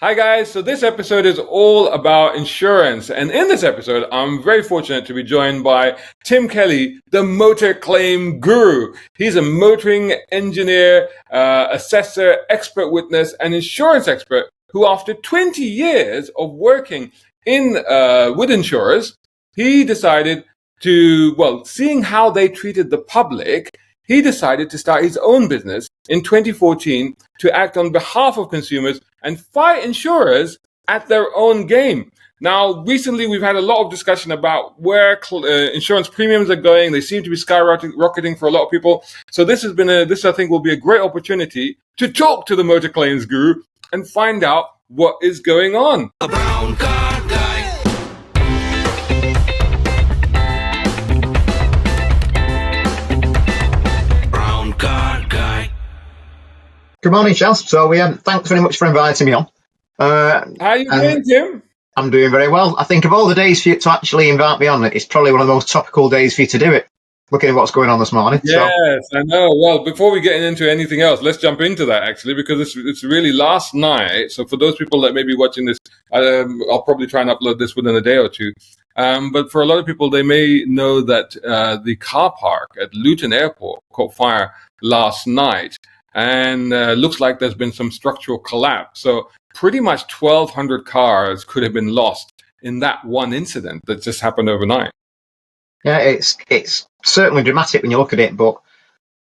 Hi guys, so this episode is all about insurance, and in this episode I'm very fortunate to be joined by Tim Kelly, the motor claim guru. He's a motoring engineer, assessor, expert witness, and insurance expert who after 20 years of working in with insurers, he decided to, seeing how they treated the public, he decided to start his own business in 2014 to act on behalf of consumers and fight insurers at their own game. Now, recently we've had a lot of discussion about where insurance premiums are going. They seem to be skyrocketing for a lot of people. So this I think will be a great opportunity to talk to the motor claims guru and find out what is going on. A brown car guy. Good morning, Chels. So, thanks very much for inviting me on. How are you doing, Tim? I'm doing very well. I think of all the days for you to actually invite me on, it's probably one of the most topical days for you to do it, looking at what's going on this morning. Yes, I know. Well, before we get into anything else, let's jump into that, actually, because it's really last night. So for those people that may be watching this, I'll probably try and upload this within a day or two. But for a lot of people, they may know that the car park at Luton Airport caught fire last night. And looks like there's been some structural collapse. So pretty much 1,200 cars could have been lost in that one incident that just happened overnight. Yeah, it's certainly dramatic when you look at it, but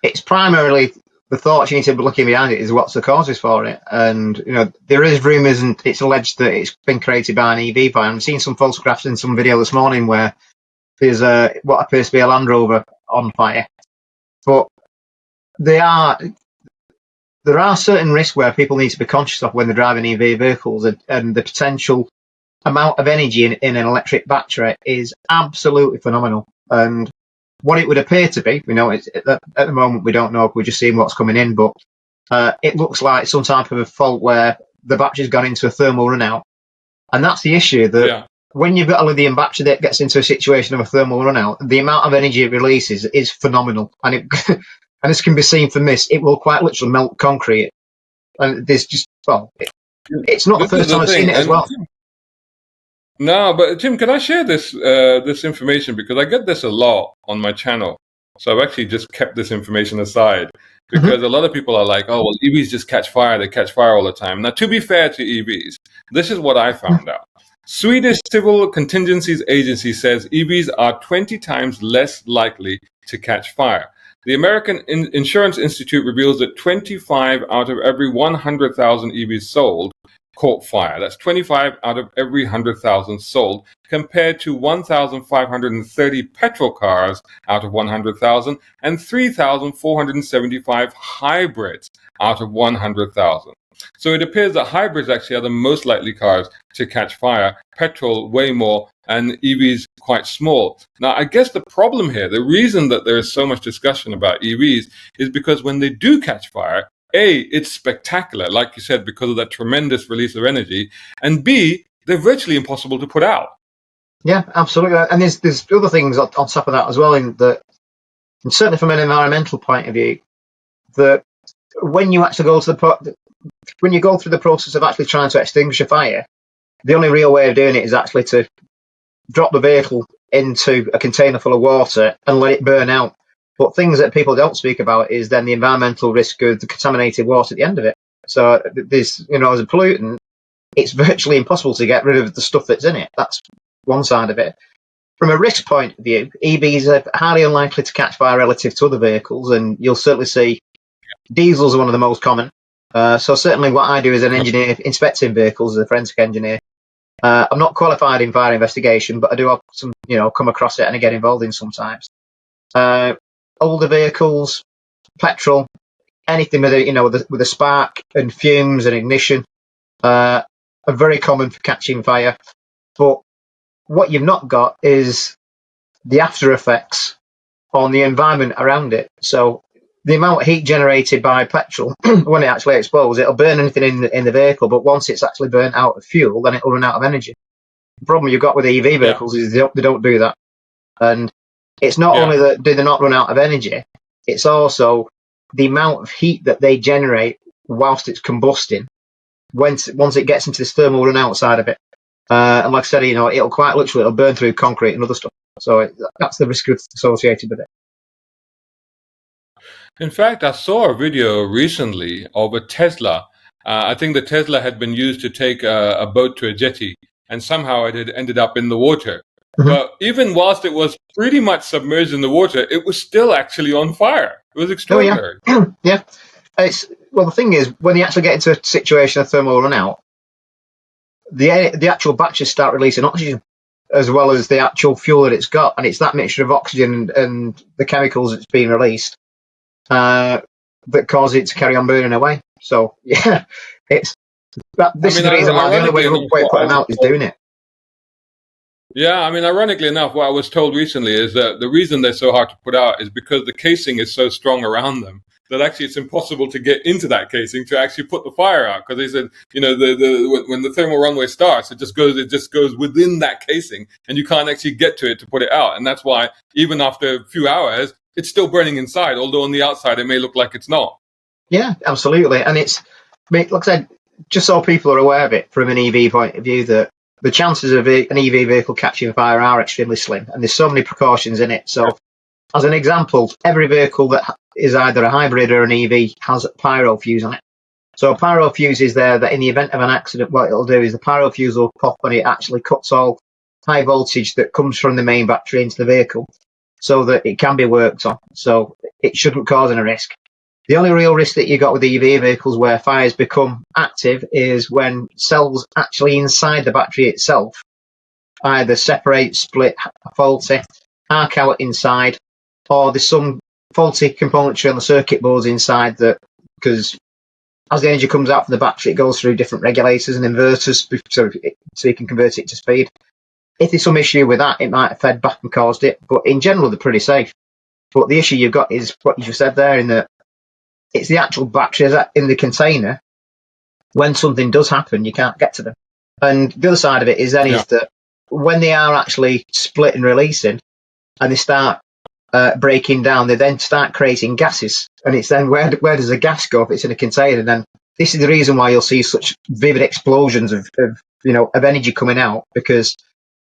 it's primarily the thoughts you need to be looking behind it is what's the causes for it. And, there is rumours and it's alleged that it's been created by an EV fire. I've seen some photographs in some video this morning where there's what appears to be a Land Rover on fire. But there are certain risks where people need to be conscious of when they're driving EV vehicles, and the potential amount of energy in an electric battery is absolutely phenomenal. And what it would appear to be, at the moment we don't know, we're just seeing what's coming in, but it looks like some type of a fault where the battery's gone into a thermal runout. And that's the issue, that when you've got a lithium battery that gets into a situation of a thermal runout, the amount of energy it releases is phenomenal. And and this can be seen from this, it will quite literally melt concrete. And there's just, it's not the first time I've seen it as well. No, but Tim, can I share this information? Because I get this a lot on my channel. So I've actually just kept this information aside. Because a lot of people are like, oh, well, EVs just catch fire. They catch fire all the time. Now, to be fair to EVs, this is what I found out. Swedish Civil Contingencies Agency says EVs are 20 times less likely to catch fire. The American Insurance Institute reveals that 25 out of every 100,000 EVs sold caught fire. That's 25 out of every 100,000 sold, compared to 1,530 petrol cars out of 100,000 and 3,475 hybrids out of 100,000. So it appears that hybrids actually are the most likely cars to catch fire, petrol way more, and EVs quite small. Now, I guess the problem here, the reason that there is so much discussion about EVs is because when they do catch fire, A, it's spectacular, like you said, because of that tremendous release of energy, and B, they're virtually impossible to put out. Yeah, absolutely. And there's other things on top of that as well, and certainly from an environmental point of view, that when you actually when you go through the process of actually trying to extinguish a fire, the only real way of doing it is actually to drop the vehicle into a container full of water and let it burn out. But things that people don't speak about is then the environmental risk of the contaminated water at the end of it. So there's, as a pollutant, it's virtually impossible to get rid of the stuff that's in it. That's one side of it. From a risk point of view, EVs are highly unlikely to catch fire relative to other vehicles, and you'll certainly see diesels are one of the most common. So certainly what I do as an engineer inspecting vehicles, as a forensic engineer, I'm not qualified in fire investigation, but I do have some, come across it and I get involved in sometimes. Older vehicles, petrol, anything with a spark and fumes and ignition are very common for catching fire. But what you've not got is the after effects on the environment around it. So the amount of heat generated by petrol when it actually explodes, it'll burn anything in the vehicle, but once it's actually burnt out of fuel, then it'll run out of energy. The problem you've got with EV vehicles is they don't do that. And it's not only that do they not run out of energy, it's also the amount of heat that they generate whilst it's combusting once it gets into this thermal run outside of it. And like I said, it'll quite literally it'll burn through concrete and other stuff. So that's the risk associated with it. In fact, I saw a video recently of a Tesla. I think the Tesla had been used to take a boat to a jetty, and somehow it had ended up in the water. Mm-hmm. But even whilst it was pretty much submerged in the water, it was still actually on fire. It was extraordinary. Oh, yeah. Well, the thing is, when you actually get into a situation of thermal run out, the actual batteries start releasing oxygen as well as the actual fuel that it's got, and it's that mixture of oxygen and the chemicals that's being released that cause it to carry on burning away. So yeah, this is the reason why the only way to put them out is doing it. Yeah, I mean, ironically enough, what I was told recently is that the reason they're so hard to put out is because the casing is so strong around them that actually it's impossible to get into that casing to actually put the fire out. Because they said, when the thermal runway starts, it just goes within that casing, and you can't actually get to it to put it out. And that's why even after a few hours, it's still burning inside, although on the outside it may look like it's not. Yeah, absolutely. And like I said, just so people are aware of it from an EV point of view, that the chances of an EV vehicle catching fire are extremely slim, and there's so many precautions in it. So, as an example, every vehicle that is either a hybrid or an EV has a pyro fuse on it. So a pyro fuse is there that in the event of an accident, what it'll do is the pyro fuse will pop and it actually cuts all high voltage that comes from the main battery into the vehicle so that it can be worked on. So it shouldn't cause any risk. The only real risk that you got with EV vehicles where fires become active is when cells actually inside the battery itself either separate, split, faulty, arc out inside, or there's some faulty componentry on the circuit boards inside that, because as the energy comes out from the battery, it goes through different regulators and inverters so you can convert it to speed. If there's some issue with that, it might have fed back and caused it, but in general, they're pretty safe. But the issue you've got is what you just said there, in that it's the actual batteries in the container. When something does happen, you can't get to them. And the other side of it is that when they are actually split and releasing, and they start breaking down, they then start creating gases. And it's then where does the gas go if it's in a container? Then this is the reason why you'll see such vivid explosions of energy coming out, because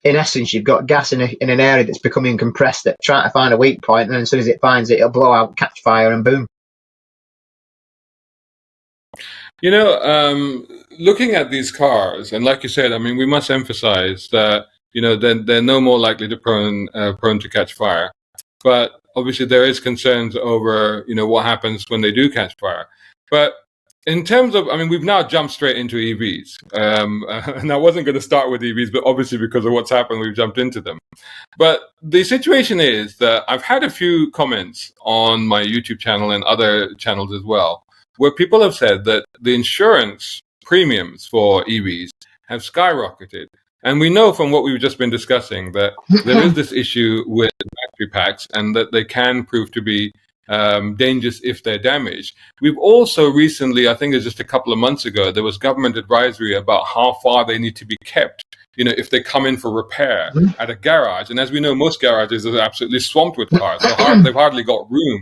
in essence you've got gas in an area that's becoming compressed, that trying to find a weak point, and then as soon as it finds it, it'll blow out, catch fire, and boom. Looking at these cars, and like you said, I mean, we must emphasize that they're no more likely to prone to catch fire. But obviously, there is concerns over what happens when they do catch fire. But in terms of, I mean, we've now jumped straight into EVs, and I wasn't going to start with EVs, but obviously because of what's happened, we've jumped into them. But the situation is that I've had a few comments on my YouTube channel and other channels as well, where people have said that the insurance premiums for EVs have skyrocketed. And we know from what we've just been discussing that there is this issue with battery packs, and that they can prove to be dangerous if they're damaged. We've also recently, I think it's just a couple of months ago, there was government advisory about how far they need to be kept, if they come in for repair at a garage. And as we know, most garages are absolutely swamped with cars. So they've hardly got room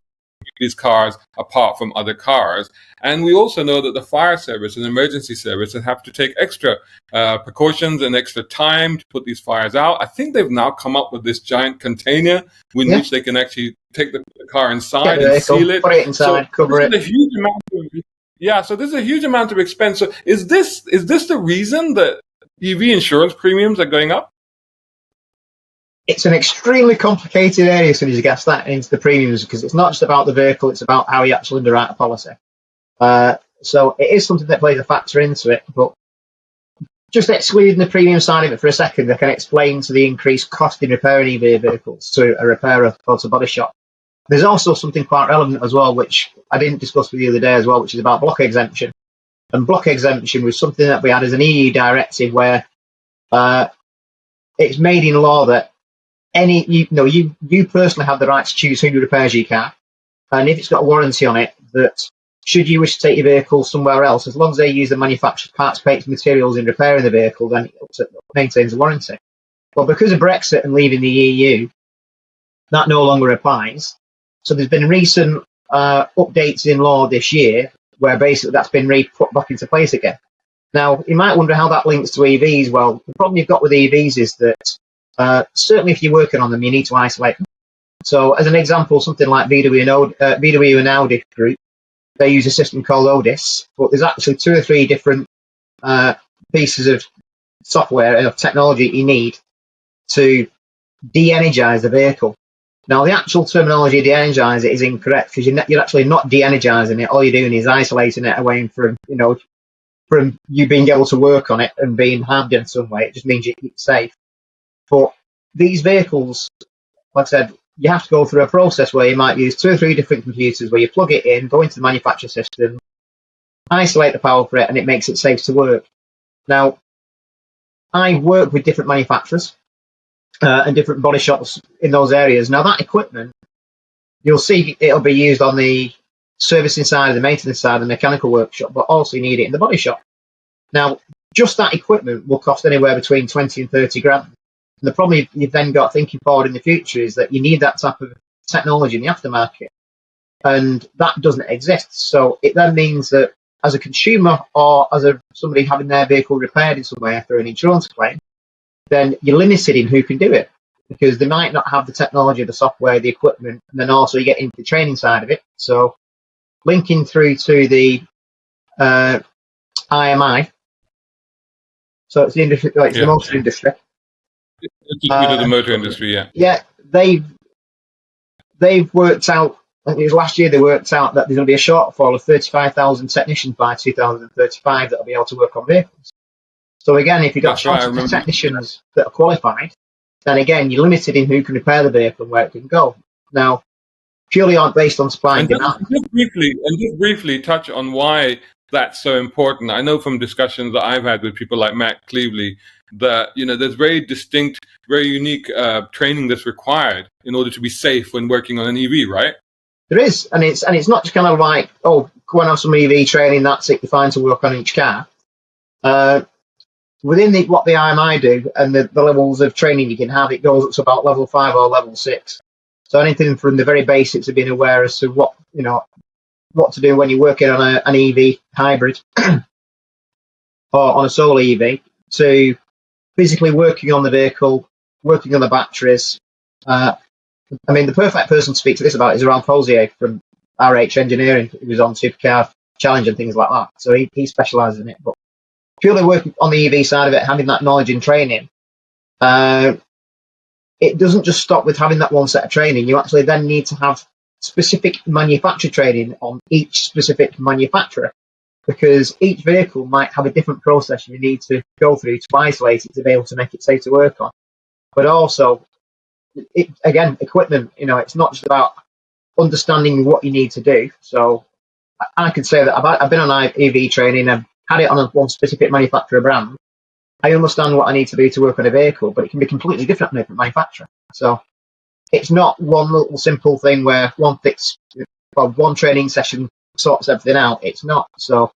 these cars apart from other cars. And we also know that the fire service and emergency service have to take extra precautions and extra time to put these fires out. I think they've now come up with this giant container in which they can actually take the car inside and seal it. Put it inside, cover it. So this is a huge amount of expense. So is this the reason that EV insurance premiums are going up? It's an extremely complicated area as soon as you get that into the premiums, because it's not just about the vehicle, it's about how you actually underwrite a policy. So it is something that plays a factor into it, but just excluding the premium side of it for a second, I can explain to the increased cost in repairing EV vehicles to a repairer or to body shop. There's also something quite relevant as well, which I didn't discuss with you the other day as well, which is about block exemption. And block exemption was something that we had as an EU directive where it's made in law that you personally have the right to choose who repairs your car, and if it's got a warranty on it, that should you wish to take your vehicle somewhere else, as long as they use the manufactured parts, paints, materials in repairing the vehicle, then it maintains the warranty. Well, because of Brexit and leaving the EU, that no longer applies. So there's been recent updates in law this year where basically that's been put back into place again. Now, you might wonder how that links to EVs. Well, the problem you've got with EVs is that certainly if you're working on them, you need to isolate them. So, as an example, something like VW and Audi Group, they use a system called ODIS, but there's actually 2 or 3 different pieces of software and of technology you need to de-energize the vehicle. Now, the actual terminology de-energize it is incorrect, because you're actually not de-energizing it. All you're doing is isolating it away from you being able to work on it and being harmed in some way. It just means it's safe. But these vehicles, like I said, you have to go through a process where you might use 2 or 3 different computers where you plug it in, go into the manufacturer system, isolate the power for it, and it makes it safe to work. Now, I work with different manufacturers and different body shops in those areas. Now, that equipment, you'll see it'll be used on the servicing side, the maintenance side, the mechanical workshop, but also you need it in the body shop. Now, just that equipment will cost anywhere between 20 and 30 grand. And the problem you've then got thinking forward in the future is that you need that type of technology in the aftermarket, and that doesn't exist. So it then means that as a consumer or as somebody having their vehicle repaired in some way through an insurance claim, then you're limited in who can do it, because they might not have the technology, the software, the equipment, and then also you get into the training side of it. So linking through to the IMI, so it's the industry, it's the motor industry. The motor industry, yeah. Yeah, they've worked out, I think it was last year, they worked out that there's going to be a shortfall of 35,000 technicians by 2035 that will be able to work on vehicles. So again, if you've got technicians that are qualified, then again, you're limited in who can repair the vehicle and where it can go. Now, purely based on supply and demand. Just briefly touch on why that's so important. I know from discussions that I've had with people like Matt Cleveley that there's very distinct, very unique training that's required in order to be safe when working on an EV, right? There is, and it's not just kind of like, oh, go and have some EV training, that's it, you're fine to work on each car. Within what the IMI do and the levels of training you can have, it goes up to about level 5 or level 6. So anything from the very basics of being aware as to what to do when you're working on an EV hybrid or on a solar EV, to physically working on the vehicle, working on the batteries. The perfect person to speak to this about is Laurent Posier from RH Engineering, who was on Supercar Challenge and things like that. So he specialises in it. But purely working on the EV side of it, having that knowledge and training, it doesn't just stop with having that one set of training. You actually then need to have specific manufacturer training on each specific manufacturer, because each vehicle might have a different process you need to go through to isolate it to be able to make it safe to work on. But also, equipment, it's not just about understanding what you need to do. So I could say that I've been on EV training and had it on one specific manufacturer brand. I understand what I need to do to work on a vehicle, but it can be completely different from a different manufacturer. So it's not one little simple thing where one training session sorts everything out. It's not. So,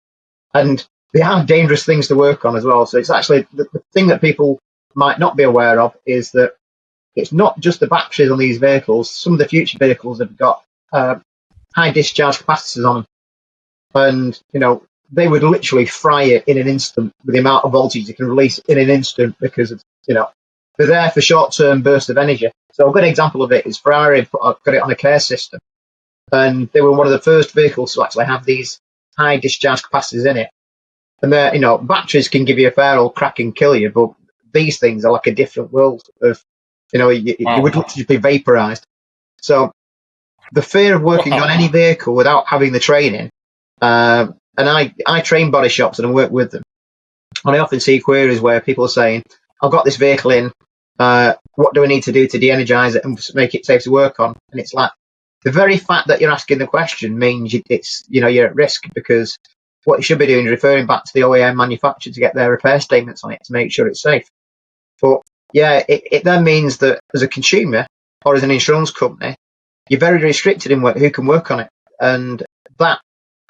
and they are dangerous things to work on as well. So it's actually the thing that people might not be aware of is that it's not just the batteries on these vehicles. Some of the future vehicles have got high discharge capacitors on them, and they would literally fry it in an instant with the amount of voltage you can release in an instant, because they're there for short-term bursts of energy. So a good example of it is Ferrari got it on a care system, and they were one of the first vehicles to actually have these high discharge capacitors in it. And batteries can give you a fair old crack and kill you, but these things are like a different world of, you would literally be vaporized. So the fear of working on any vehicle without having the training, and I train body shops and I work with them, and I often see queries where people are saying, I've got this vehicle in, what do I need to do to de-energize it and make it safe to work on? And it's like, the very fact that you're asking the question means you're at risk, because what you should be doing is referring back to the OEM manufacturer to get their repair statements on it to make sure it's safe. But yeah, it then means that as a consumer or as an insurance company, you're very restricted in who can work on it. And that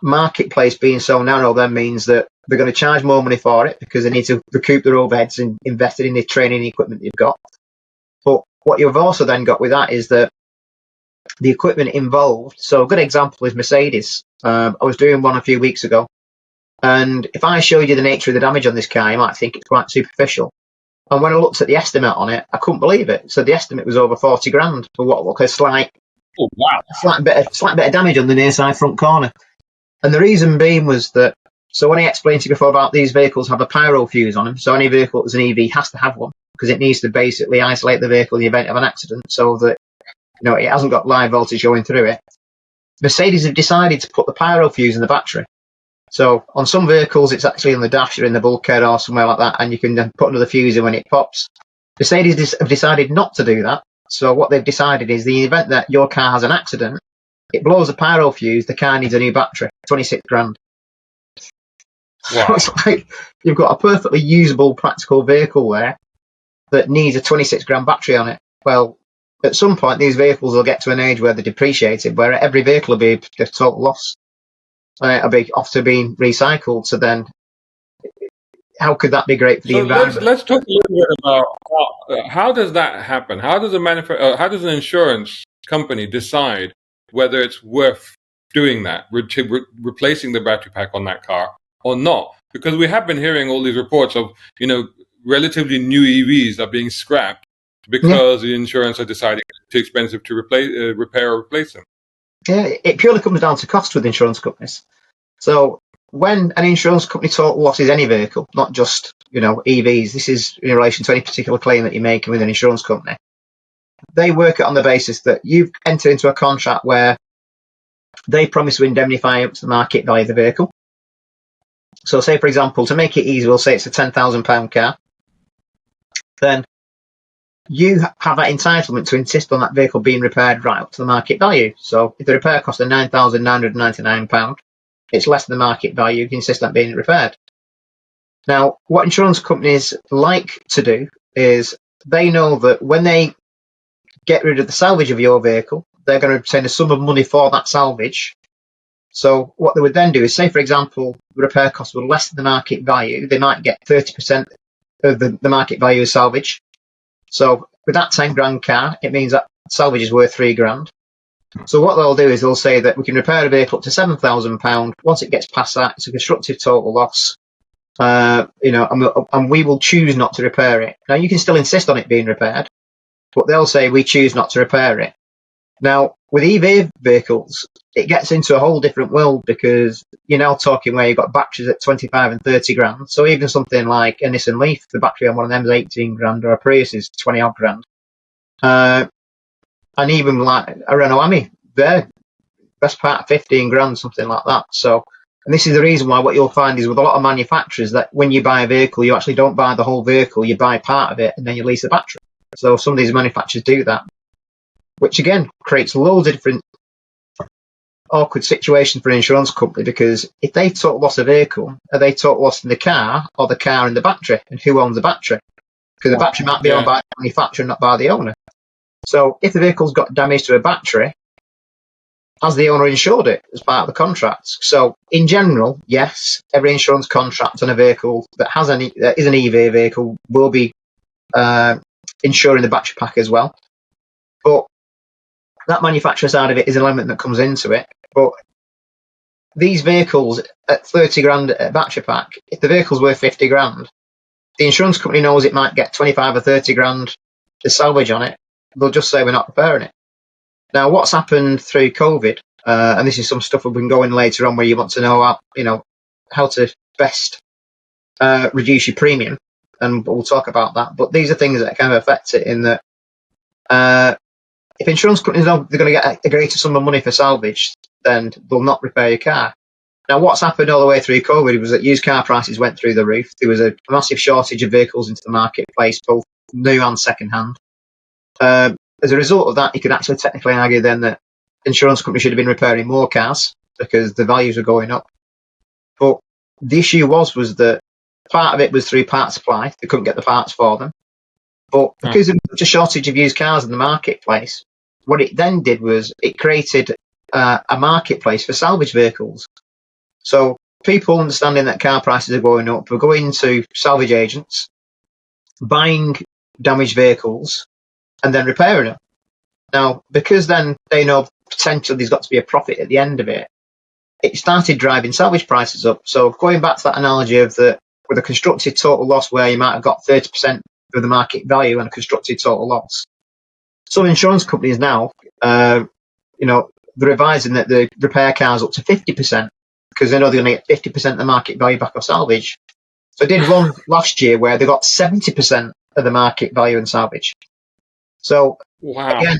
marketplace being so narrow then means that they're going to charge more money for it, because they need to recoup their overheads and invested in the training equipment you've got. But what you've also then got with that is that the equipment involved. So a good example is Mercedes. I was doing one a few weeks ago, And if I showed you the nature of the damage on this car, you might think it's quite superficial. And when I looked at the estimate on it, I couldn't believe it. So the estimate was over 40 grand for what looked a slight bit of damage on the near side front corner. And the reason being was that, so when I explained to you before about these vehicles have a pyro fuse on them, so any vehicle that's an EV has to have one, because it needs to basically isolate the vehicle in the event of an accident so that it hasn't got live voltage going through it. Mercedes have decided to put the pyro fuse in the battery. So on some vehicles, it's actually in the dash or in the bulkhead or somewhere like that, and you can then put another fuse in when it pops. Mercedes have decided not to do that. So what they've decided is the event that your car has an accident, it blows a pyro fuse, the car needs a new battery, 26 grand. Wow. So it's like you've got a perfectly usable, practical vehicle there that needs a 26 grand battery on it. Well, at some point, these vehicles will get to an age where they're depreciated, where every vehicle will be a total loss. It'll be after being recycled. So then, how could that be great for the environment? Let's talk a little bit about how does that happen? How does how does an insurance company decide whether it's worth doing that, replacing the battery pack on that car or not? Because we have been hearing all these reports of relatively new EVs are being scrapped because the insurance are deciding it's too expensive to repair or replace them. Yeah, it purely comes down to cost with insurance companies. So when an insurance company total losses any vehicle, not just EVs, this is in relation to any particular claim that you're making with an insurance company, they work it on the basis that you've entered into a contract where they promise to indemnify up to the market value of the vehicle. So say, for example, to make it easy, we'll say it's a £10,000 car. Then you have that entitlement to insist on that vehicle being repaired right up to the market value. So if the repair costs are £9,999, it's less than the market value, you can insist on being repaired. Now, what insurance companies like to do is they know that when they get rid of the salvage of your vehicle, they're going to obtain a sum of money for that salvage. So what they would then do is, say, for example, the repair costs were less than the market value, they might get 30% of the market value of salvage. So with that 10 grand car, it means that salvage is worth 3 grand. So what they'll do is they'll say that we can repair a vehicle up to £7,000. Once it gets past that, it's a constructive total loss. And we will choose not to repair it. Now, you can still insist on it being repaired, but they'll say we choose not to repair it. Now, with EV vehicles, it gets into a whole different world because you're now talking where you've got batteries at 25 and 30 grand. So even something like a Nissan Leaf, the battery on one of them is 18 grand, or a Prius is 20 odd grand. And even like a Renault Ami, they're best part of 15 grand, something like that. So, and this is the reason why what you'll find is with a lot of manufacturers that when you buy a vehicle, you actually don't buy the whole vehicle, you buy part of it and then you lease the battery. So some of these manufacturers do that, which again creates loads of different awkward situations for an insurance company, because if they total loss a vehicle, are they total loss in the car or the car and the battery? And who owns the battery? Because the battery might be owned by the manufacturer, not by the owner. So if the vehicle's got damage to a battery, has the owner insured it as part of the contract? So in general, yes, every insurance contract on a vehicle that is an EV vehicle will be insuring the battery pack as well. But that manufacturer side of it is an element that comes into it. But these vehicles at 30 grand at battery pack, if the vehicle's worth 50 grand, the insurance company knows it might get 25 or 30 grand to salvage on it. They'll just say we're not repairing it. Now, what's happened through COVID, and this is some stuff we've been going later on where you want to know how to best reduce your premium, and we'll talk about that. But these are things that kind of affect it in that if insurance companies know they're going to get a greater sum of money for salvage, then they'll not repair your car. Now, what's happened all the way through COVID was that used car prices went through the roof. There was a massive shortage of vehicles into the marketplace, both new and second-hand. As a result of that, you could actually technically argue then that insurance companies should have been repairing more cars because the values were going up. But the issue was that part of it was through part supply. They couldn't get the parts for them. But because there was such a shortage of used cars in the marketplace, what it then did was it created a marketplace for salvage vehicles. So people understanding that car prices are going up were going to salvage agents, buying damaged vehicles, and then repairing them. Now, because then they know potentially there's got to be a profit at the end of it, it started driving salvage prices up. So going back to that analogy of with a constructed total loss where you might have got 30% of the market value and a constructed total loss, some insurance companies now, they're revising that the repair cars up to 50% because they know they're going to get 50% of the market value back off salvage. So I did one last year where they got 70% of the market value in salvage. So again,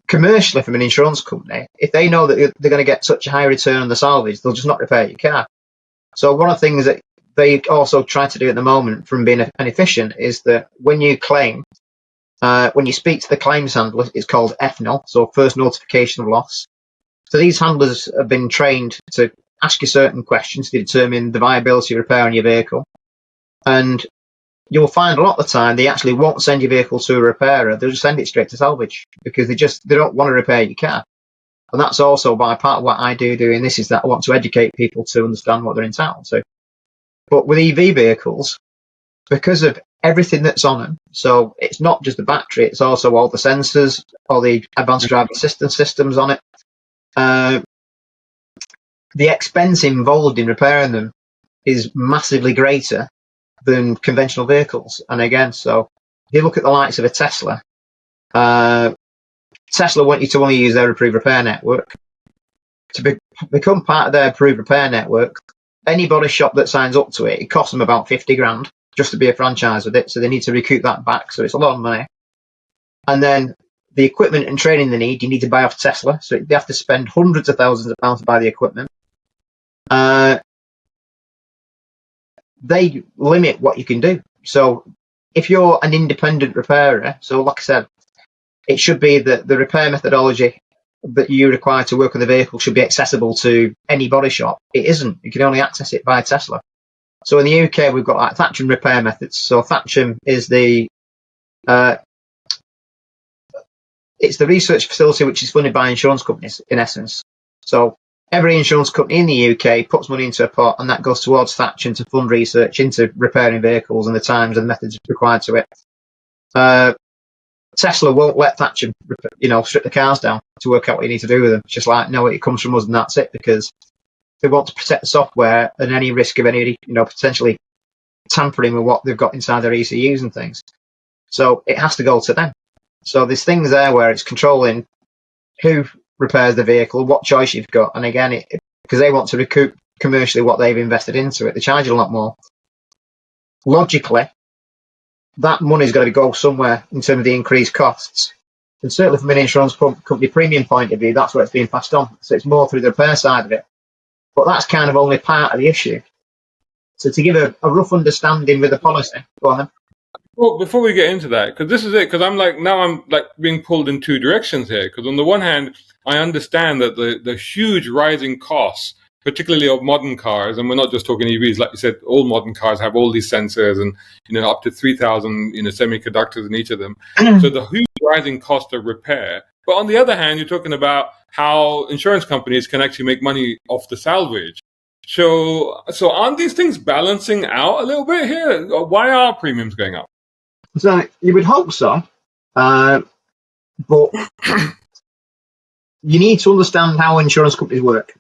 commercially from an insurance company, if they know that they're going to get such a high return on the salvage, they'll just not repair your car. So one of the things that they also try to do at the moment from being inefficient is that when you claim, when you speak to the claims handler, it's called FNOL, so first notification of loss. So these handlers have been trained to ask you certain questions to determine the viability of repairing your vehicle. And you'll find a lot of the time they actually won't send your vehicle to a repairer, they'll just send it straight to salvage because they don't want to repair your car. And that's also by part of what I do doing this is that I want to educate people to understand what they're entitled to. But with EV vehicles, because of everything that's on them, so it's not just the battery, it's also all the sensors, all the advanced driver assistance systems on it. The expense involved in repairing them is massively greater than conventional vehicles. And again, so if you look at the likes of a Tesla, Tesla want you to only use their approved repair network. To become part of their approved repair network, any body shop that signs up to it, it costs them about 50 grand just to be a franchise with it. So they need to recoup that back. So it's a lot of money. And then the equipment and training they need, you need to buy off Tesla. So they have to spend hundreds of thousands of pounds to buy the equipment. They limit what you can do. So if you're an independent repairer, so like I said, it should be that the repair methodology that you require to work on the vehicle should be accessible to any body shop. It isn't. You can only access it via Tesla. So in the UK, we've got like Thatcham repair methods. So Thatcham is it's the research facility which is funded by insurance companies, in essence. So every insurance company in the UK puts money into a pot, and that goes towards Thatcham to fund research into repairing vehicles and the times and methods required to it. Tesla won't let Thatcham, strip the cars down to work out what you need to do with them. It's just like, no, it comes from us and that's it, because they want to protect the software and any risk of any, potentially tampering with what they've got inside their ECUs and things. So it has to go to them. So there's things there where it's controlling who repairs the vehicle, what choice you've got. And again, because they want to recoup commercially what they've invested into it, they charge a lot more. Logically, that money's got to go somewhere in terms of the increased costs. And certainly from an insurance company premium point of view, that's where it's being passed on. So it's more through the repair side of it. But that's kind of only part of the issue. So to give a rough understanding with the policy, go on then. Well, before we get into that, because this is it, because I'm being pulled in two directions here. Because on the one hand, I understand that the huge rising costs, particularly of modern cars, and we're not just talking EVs, like you said, all modern cars have all these sensors and, up to 3,000, semiconductors in each of them. So the huge rising cost of repair. But on the other hand, you're talking about how insurance companies can actually make money off the salvage. So aren't these things balancing out a little bit here? Why are premiums going up? So you would hope so, but you need to understand how insurance companies work.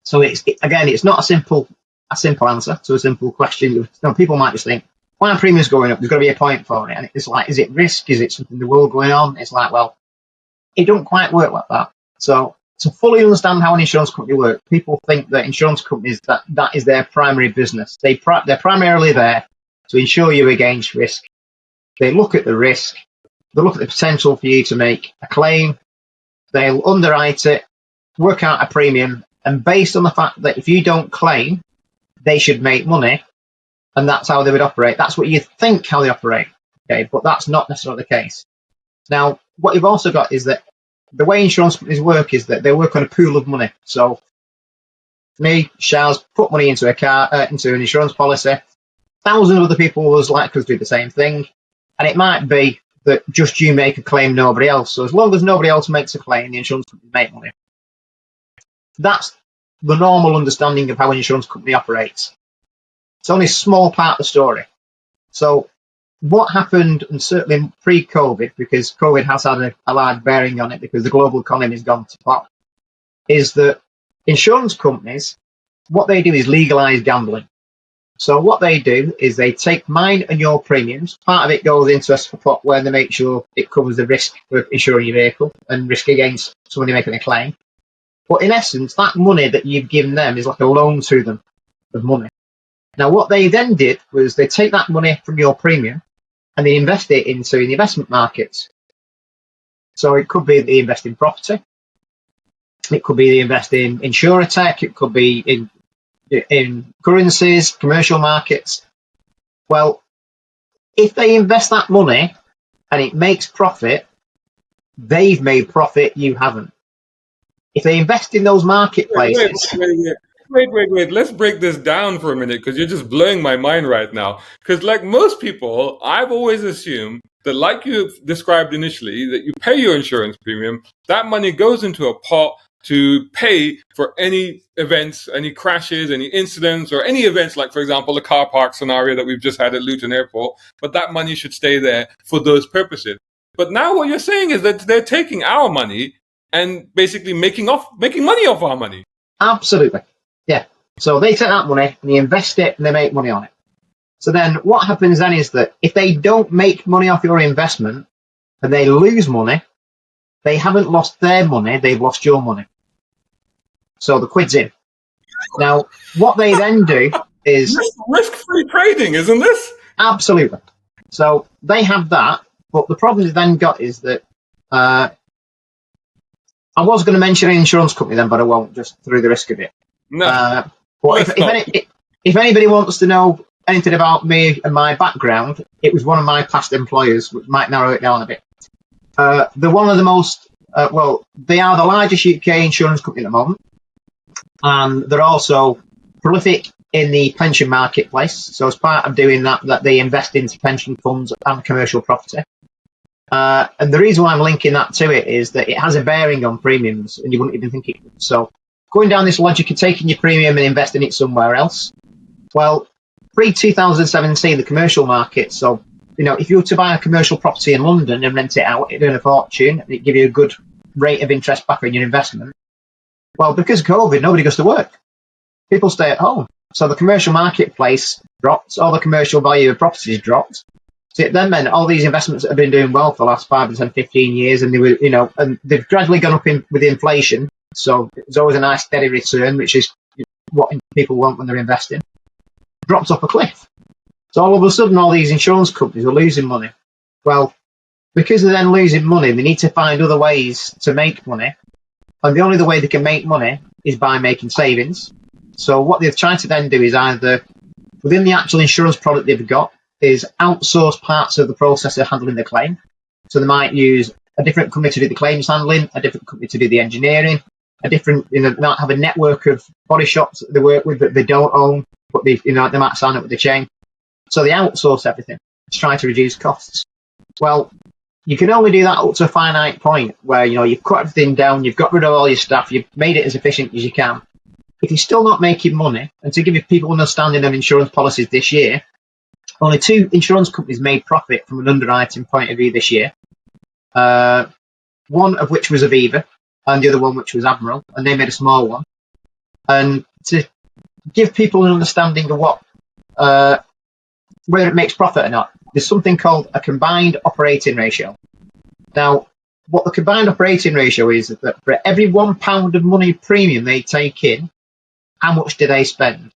So it's not a simple answer to a simple question. People might just think, why are premiums going up? There's got to be a point for it. And it's like, is it risk? Is it something in the world going on? It's like, well, it don't quite work like that. So to fully understand how an insurance company works, people think that insurance companies, that is their primary business. They're primarily there to insure you against risk. They look at the risk. They look at the potential for you to make a claim. They'll underwrite it, work out a premium, and based on the fact that if you don't claim, they should make money, and that's how they would operate. That's what you think how they operate, okay? But that's not necessarily the case. Now, what you've also got is that the way insurance companies work is that they work on a pool of money. So, me, Charles, put money into into an insurance policy. Thousands of other people will likely do the same thing, and it might be that just you make a claim, nobody else. So as long as nobody else makes a claim, the insurance company make money. That's the normal understanding of how an insurance company operates. It's only a small part of the story. So what happened, and certainly pre-COVID, because COVID has had a large bearing on it because the global economy has gone to pot, is that insurance companies, what they do is legalize gambling. So what they do is they take mine and your premiums. Part of it goes into a pot where they make sure it covers the risk for insuring your vehicle and risk against somebody making a claim. But in essence, that money that you've given them is like a loan to them of money. Now, what they then did was they take that money from your premium and they invest it into the investment markets. So it could be that they invest in property. It could be they invest in insurtech. It could be in currencies, commercial markets. Well, if they invest that money and it makes profit, they've made profit, you haven't. If they invest in those marketplaces... Wait. Let's break this down for a minute because you're just blowing my mind right now. Because like most people, I've always assumed that like you described initially, that you pay your insurance premium, that money goes into a pot to pay for any events, any crashes, any incidents, or any events like, for example, the car park scenario that we've just had at Luton Airport. But that money should stay there for those purposes. But now what you're saying is that they're taking our money and basically making money off our money. Absolutely. Yeah. So they take that money and they invest it and they make money on it. So then what happens then is that if they don't make money off your investment and they lose money, they haven't lost their money, they've lost your money. So the quid's in. Now, what they then do is... risk-free trading, isn't this? Absolutely. So they have that, but the problem they've then got is that... I was going to mention an insurance company then, but I won't, just through the risk of it. No. But if anybody wants to know anything about me and my background, it was one of my past employers, which might narrow it down a bit. They're one of the most, they are the largest UK insurance company at the moment. And they're also prolific in the pension marketplace. So as part of doing that they invest into pension funds and commercial property. And the reason why I'm linking that to it is that it has a bearing on premiums, and you wouldn't even think it would. So going down this logic of taking your premium and investing it somewhere else, well, pre-2017, the commercial market, so, if you were to buy a commercial property in London and rent it out, it'd earn a fortune, and it'd give you a good rate of interest back on your investment. Well, because of COVID, nobody goes to work. People stay at home. So the commercial marketplace dropped, all the commercial value of properties dropped. So it then meant all these investments that have been doing well for the last 5 and 10, 15 years, and they were, and they've gradually gone up with inflation. So it's always a nice steady return, which is what people want when they're investing. Dropped off a cliff. So all of a sudden, all these insurance companies are losing money. Well, because they're then losing money, they need to find other ways to make money. And the only other way they can make money is by making savings. So what they've tried to then do is either, within the actual insurance product they've got, is outsource parts of the process of handling the claim. So they might use a different company to do the claims handling, a different company to do the engineering, they might have a network of body shops that they work with that they don't own, but they might sign up with the chain. So they outsource everything to try to reduce costs. Well, you can only do that up to a finite point where, you've cut everything down, you've got rid of all your staff, you've made it as efficient as you can. If you're still not making money, and to give you people understanding of insurance policies this year, only 2 insurance companies made profit from an underwriting point of view this year. One of which was Aviva, and the other one which was Admiral, and they made a small one. And to give people an understanding of what, whether it makes profit or not, there's something called a combined operating ratio. Now, what the combined operating ratio is that for every £1 of money premium they take in, how much do they spend?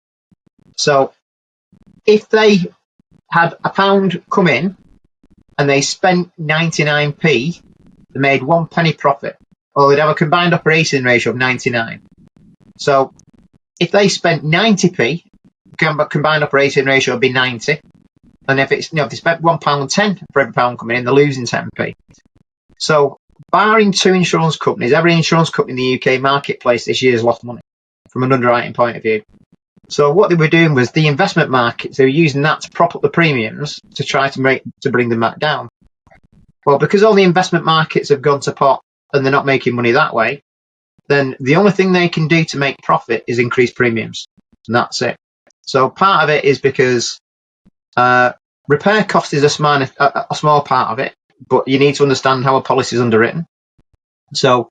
So if they had £1 come in and they spent 99p, they made 1 penny profit, or they'd have a combined operating ratio of 99. So if they spent 90p, the combined operating ratio would be 90. And if it's, if they spent £1.10 for every pound coming in, they're losing 10p. So barring 2 insurance companies, every insurance company in the UK marketplace this year has lost money from an underwriting point of view. So what they were doing was the investment markets, they were using that to prop up the premiums to try to bring them back down. Well, because all the investment markets have gone to pot and they're not making money that way, then the only thing they can do to make profit is increase premiums. And that's it. So part of it is because repair cost is a small part of it, but you need to understand how a policy is underwritten. So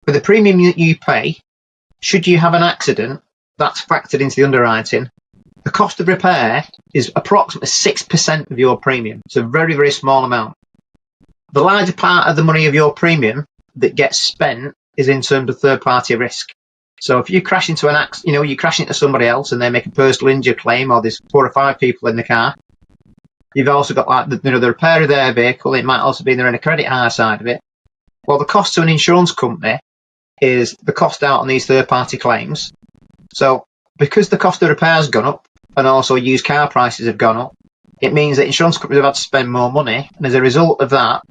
for the premium that you pay, should you have an accident, that's factored into the underwriting. The cost of repair is approximately 6% of your premium. It's a very, very small amount. The larger part of the money of your premium that gets spent is in terms of third-party risk. So if you crash into an accident, you crash into somebody else and they make a personal injury claim, or there's 4 or 5 people in the car, you've also got like the repair of their vehicle. It might also be they're in a credit hire side of it. Well, the cost to an insurance company is the cost out on these third-party claims. So because the cost of repairs has gone up and also used car prices have gone up, it means that insurance companies have had to spend more money. And as a result of that,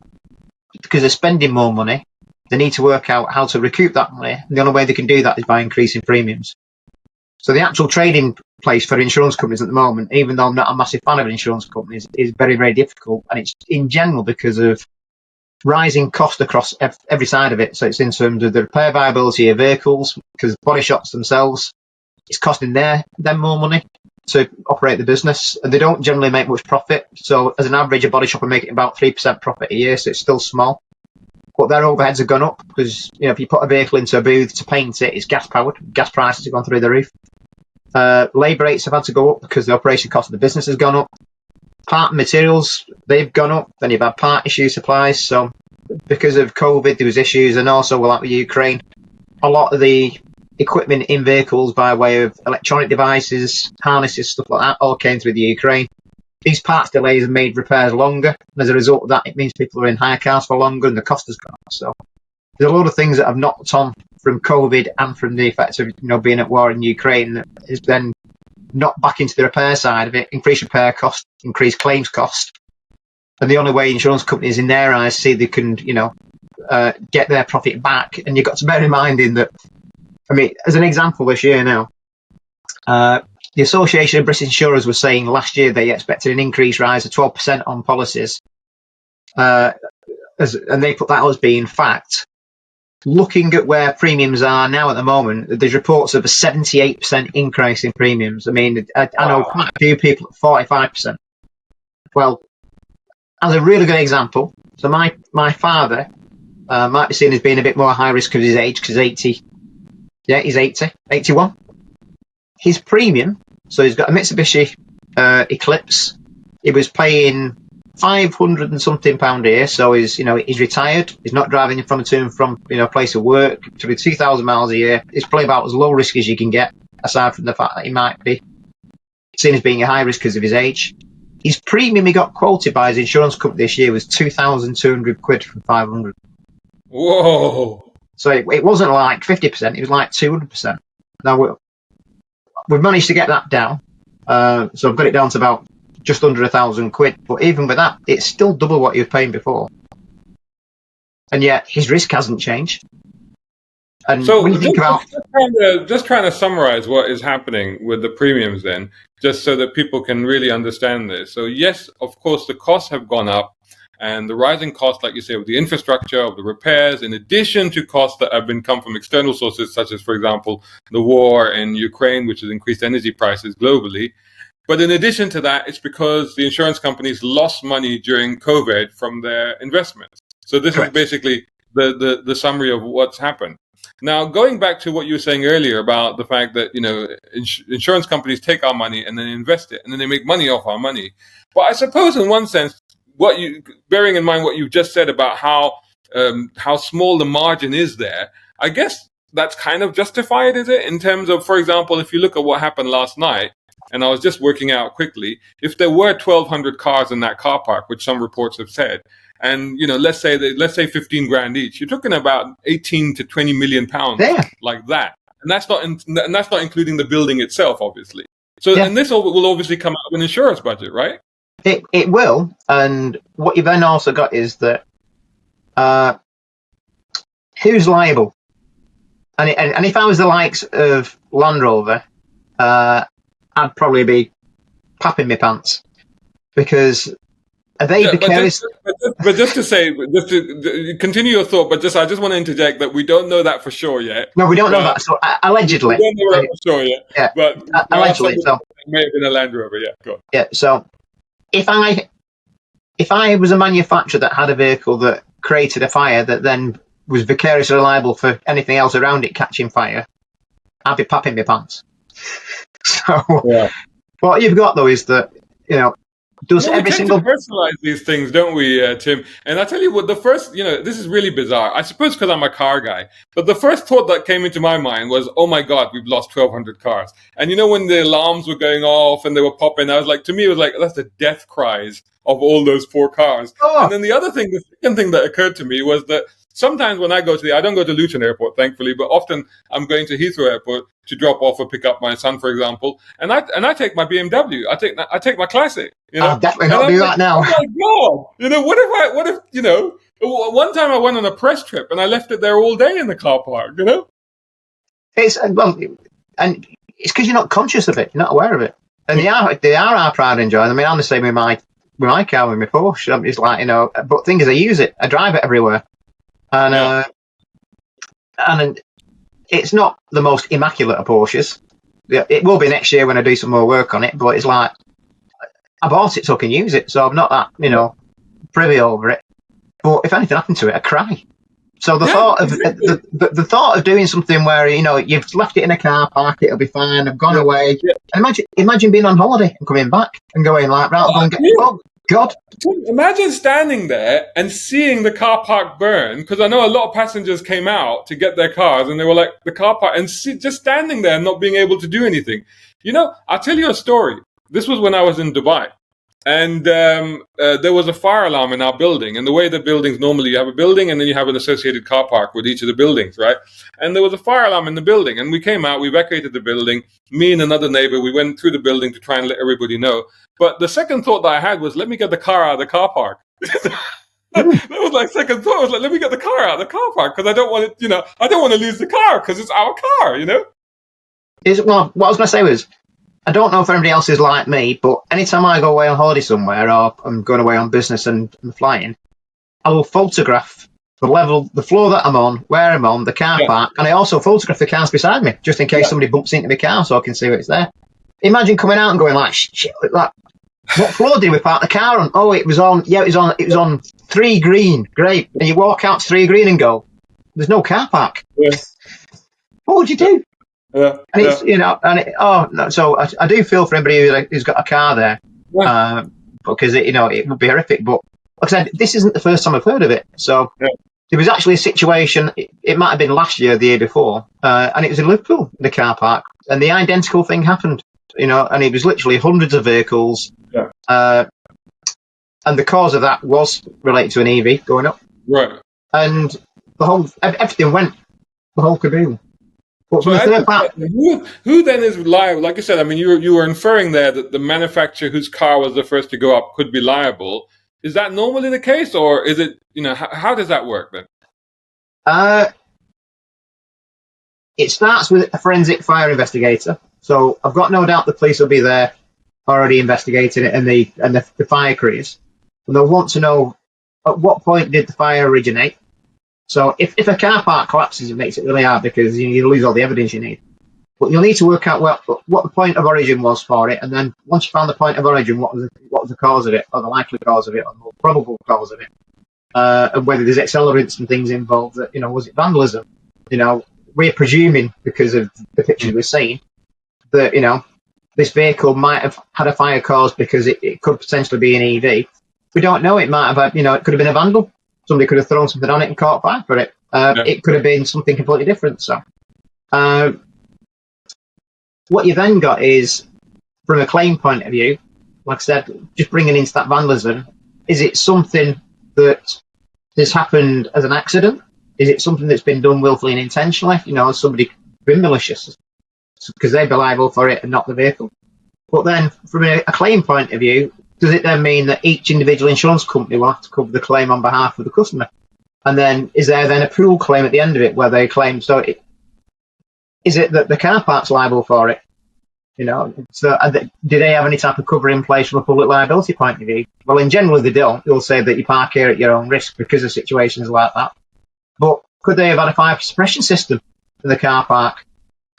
because they're spending more money, they need to work out how to recoup that money. And the only way they can do that is by increasing premiums. So the actual trading place for insurance companies at the moment, even though I'm not a massive fan of insurance companies, is very, very difficult. And it's in general because of rising cost across every side of it. So it's in terms of the repair viability of vehicles, because body shops themselves, it's costing them more money to operate the business, and they don't generally make much profit. So as an average, a body shop are making about 3% profit a year, so it's still small. But their overheads have gone up because, if you put a vehicle into a booth to paint it, it's gas powered. Gas prices have gone through the roof. Labour rates have had to go up because the operation cost of the business has gone up. Part and materials, they've gone up. Then you've had part issue supplies. So because of COVID, there was issues, and also like with Ukraine, a lot of the equipment in vehicles by way of electronic devices, harnesses, stuff like that, all came through the Ukraine. These parts delays have made repairs longer, and as a result of that, it means people are in hire cars for longer, and the cost has gone up. So there's a lot of things that have knocked on from COVID and from the effects of being at war in Ukraine that has then knocked back into the repair side of it, increased repair cost, increased claims cost, and the only way insurance companies, in their eyes, see they can get their profit back. And you've got to bear in mind that, as an example, this year now, the Association of British Insurers was saying last year they expected an increase rise of 12% on policies, and they put that as being fact. Looking at where premiums are now at the moment, there's reports of a 78% increase in premiums. I know quite a few people at 45%. Well, as a really good example, so my father might be seen as being a bit more high risk because of his age, because he's 80. Yeah, he's 81. His premium, so he's got a Mitsubishi Eclipse. He was paying £500 and something a year. So he's retired. He's not driving from and to and from place of work. To be 2,000 miles a year. It's probably about as low risk as you can get, aside from the fact that he might be seen as being a high risk because of his age. His premium he got quoted by his insurance company this year was £2,200 from 500. Whoa! So it wasn't like 50%. It was like 200%. Now we've managed to get that down. So I've got it down to about just under £1,000. But even with that, it's still double what you were paying before. And yet his risk hasn't changed. And so when you think just trying to summarize what is happening with the premiums then, just so that people can really understand this. So yes, of course, the costs have gone up, and the rising costs, like you say, of the infrastructure, of the repairs, in addition to costs that have come from external sources, such as, for example, the war in Ukraine, which has increased energy prices globally. But in addition to that, it's because the insurance companies lost money during COVID from their investments. So this Correct. is basically the summary of what's happened. Now, going back to what you were saying earlier about the fact that, insurance companies take our money and then invest it, and then they make money off our money. But I suppose in one sense, bearing in mind what you just said about how small the margin is there, I guess that's kind of justified, is it? In terms of, for example, if you look at what happened last night, and I was just working out quickly, if there were 1,200 cars in that car park, which some reports have said, and let's say 15 grand each, you're talking about 18 to 20 million pounds, like that, and that's not including the building itself, obviously. So, and this will obviously come out of an insurance budget, right? It will, and what you've then also got is that who's liable? And if I was the likes of Land Rover, I'd probably be papping my pants, because are they vicarious? But just to continue your thought, but I just want to interject that we don't know that for sure yet. No, we don't know that. So allegedly, we don't know that for sure yet. Yeah, but allegedly, so it may have been a Land Rover. Yeah, go on. Yeah, so if I was a manufacturer that had a vehicle that created a fire that then was vicariously liable for anything else around it catching fire, I'd be papping my pants. So Yeah. what you've got though is that, does No, we every tend single to personalize these things, don't we, Tim? And I tell you what, the first, this is really bizarre. I suppose because I'm a car guy, but the first thought that came into my mind was, oh my God, we've lost 1,200 cars. And when the alarms were going off and they were popping, I was like, to me, it was like, that's the death cries of all those poor cars. Oh. And then the second thing that occurred to me was that sometimes when I I don't go to Luton Airport, thankfully, but often I'm going to Heathrow Airport to drop off or pick up my son, for example. And I take my BMW. I take my Classic. I'll definitely not do that now. Oh my God! What if one time I went on a press trip and I left it there all day in the car park. It's and it's because you're not conscious of it, you're not aware of it, and they are our pride and joy. I mean, I'm the same with my car, with my Porsche. It's like but the thing is, I use it, I drive it everywhere, and and it's not the most immaculate of Porsches. It will be next year when I do some more work on it, but it's like I bought it so I can use it, so I'm not that privy over it. But if anything happened to it, I'd cry. So the thought of the thought of doing something where you've left it in a car park, it'll be fine. I've gone away. Yeah. Imagine being on holiday and coming back and going like, right, I'll go and get. Oh God! Imagine standing there and seeing the car park burn, because I know a lot of passengers came out to get their cars and they were like the car park and just standing there and not being able to do anything. I'll tell you a story. This was when I was in Dubai. And there was a fire alarm in our building. And the way the buildings, normally you have a building and then you have an associated car park with each of the buildings, right? And there was a fire alarm in the building. And we came out, we evacuated the building. Me and another neighbor, we went through the building to try and let everybody know. But the second thought that I had was, let me get the car out of the car park. That was like second thought. I was like, let me get the car out of the car park because I don't want it, I don't want to lose the car because it's our car, Well, what I was going to say was, I don't know if anybody else is like me, but anytime I go away on holiday somewhere or I'm going away on business and I'm flying, I will photograph the floor that I'm on, where I'm on, the car park, and I also photograph the cars beside me, just in case somebody bumps into my car so I can see what's there. Imagine coming out and going like, shit, like, what floor did we park the car on? Oh, it was on 3 green, great. And you walk out to 3 green and go, there's no car park. Yeah. What would you do? Yeah, and it's so I do feel for anybody who's got a car there, because it would be horrific. But like I said, this isn't the first time I've heard of it. So there was actually a situation. It might have been last year, the year before, and it was in Liverpool, the car park, and the identical thing happened. And it was literally hundreds of vehicles, and the cause of that was related to an EV going up, right? And everything went, the whole caboodle. But so who then is liable? Like I said, I mean, you were inferring there that the manufacturer whose car was the first to go up could be liable. Is that normally the case, or is it? How does that work then? It starts with a forensic fire investigator. So I've got no doubt the police will be there already investigating it, and the fire crews, and they'll want to know at what point did the fire originate. So if a car park collapses, it makes it really hard because you lose all the evidence you need. But you'll need to work out what the point of origin was for it, and then once you found the point of origin, what was the cause of it, or the likely cause of it, or the more probable cause of it, and whether there's accelerants and things involved. That was it vandalism? We're presuming because of the pictures we're seeing that this vehicle might have had a fire caused because it could potentially be an EV. We don't know. It might have had, it could have been a vandal. Somebody could have thrown something on it and caught fire for it. It could have been something completely different. So, what you then got is, from a claim point of view, like I said, just bringing into that vandalism, is it something that has happened as an accident? Is it something that's been done willfully and intentionally? Has somebody been malicious? Because they'd be liable for it and not the vehicle. But then, from a claim point of view, does it then mean that each individual insurance company will have to cover the claim on behalf of the customer? And then is there then a pool claim at the end of it where they claim, is it that the car park's liable for it? So do they have any type of cover in place from a public liability point of view? Well, in general, they don't. They'll say that you park here at your own risk because of situations like that. But could they have had a fire suppression system in the car park?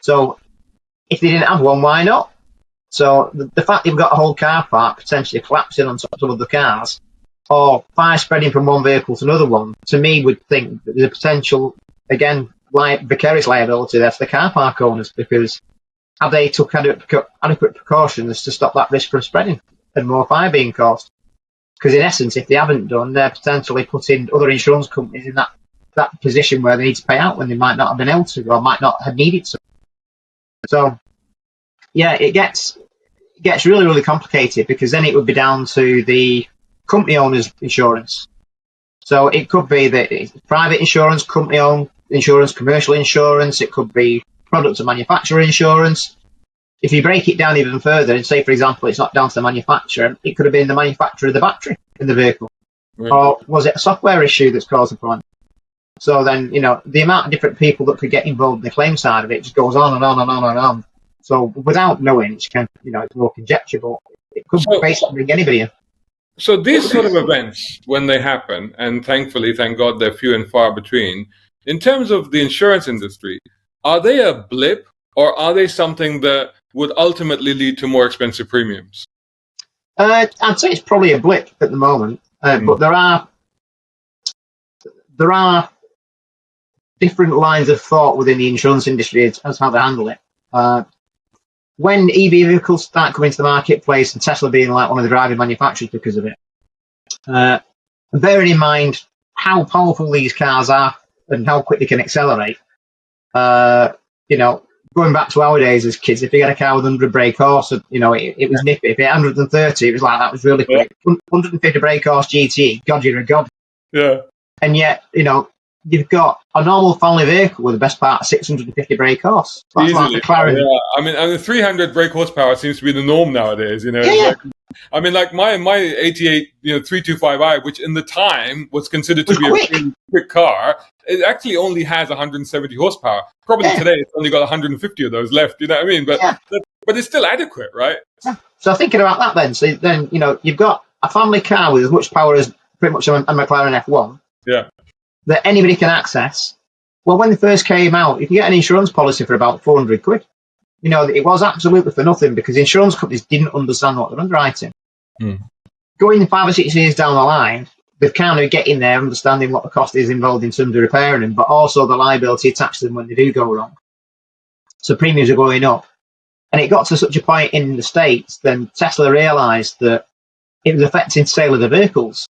So if they didn't have one, why not? So the fact you've got a whole car park potentially collapsing on top of other cars, or fire spreading from one vehicle to another one, to me would think that there's a potential, again, vicarious liability there for the car park owners, because have they took adequate precautions to stop that risk from spreading and more fire being caused? Because in essence, if they haven't done, they're potentially putting other insurance companies in that position where they need to pay out when they might not have been able to, or might not have needed to. So, yeah, it gets really, really complicated, because then it would be down to the company owner's insurance. So it could be that it's private insurance, company-owned insurance, commercial insurance. It could be product and manufacturer insurance. If you break it down even further and say, for example, it's not down to the manufacturer, it could have been the manufacturer of the battery in the vehicle. Right. Or was it a software issue that's caused the problem? So then, the amount of different people that could get involved in the claim side of it just goes on and on and on and on. So without knowing, it's it's more conjecture, but it could basically bring anybody in. So these sort of events, when they happen, and thankfully, thank God, they're few and far between, in terms of the insurance industry, are they a blip, or are they something that would ultimately lead to more expensive premiums? I'd say it's probably a blip at the moment, but there are different lines of thought within the insurance industry as how they handle it. When EV vehicles start coming to the marketplace, and Tesla being like one of the driving manufacturers because of it, bearing in mind how powerful these cars are and how quick they can accelerate, going back to our days as kids, if you had a car with 100 brake horse, it was nippy. If it had 130, it was like, that was really quick. 150 brake horse GT, God, you're a god. Yeah. And yet, you've got a normal family vehicle with the best part of 650 brake horse. That's easily. Like McLaren. Yeah. I mean, 300 brake horsepower seems to be the norm nowadays. Yeah. Like my 88, 325i, which in the time was considered to be quick. a really quick car, it actually only has 170 horsepower. Probably today it's only got 150 of those left. You know what I mean? But it's still adequate, right? Yeah. So thinking about that, then you've got a family car with as much power as pretty much a McLaren F1. Yeah. That anybody can access. Well, when they first came out, you can get an insurance policy for about 400 quid. It was absolutely for nothing, because insurance companies didn't understand what they're underwriting. Going 5 or 6 years down the line, they're kind of getting there, understanding what the cost is involved in terms of repairing them, but also the liability attached to them when they do go wrong. So premiums are going up. And it got to such a point in the States, then Tesla realised that it was affecting sale of the vehicles,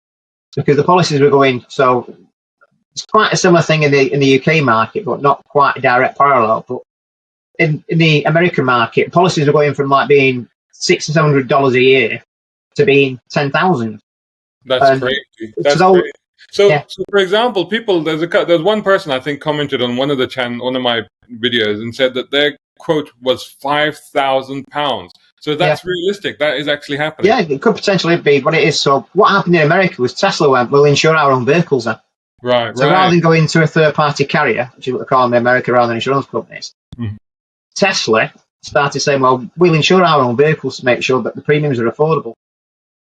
because the policies were going. So it's quite a similar thing in the UK market, but not quite a direct parallel. But in the American market, policies are going from like being $600 to $700 a year to being 10,000. That's crazy. That's crazy. So, for example, there's one person I think commented on one of my videos and said that their quote was £5,000. So that's realistic. That is actually happening. Yeah, it could potentially be what it is. So what happened in America was Tesla went, we'll insure our own vehicles then. Right. So rather than going to a third-party carrier, which is what they call them in America rather than insurance companies, Tesla started saying, well, we'll insure our own vehicles to make sure that the premiums are affordable.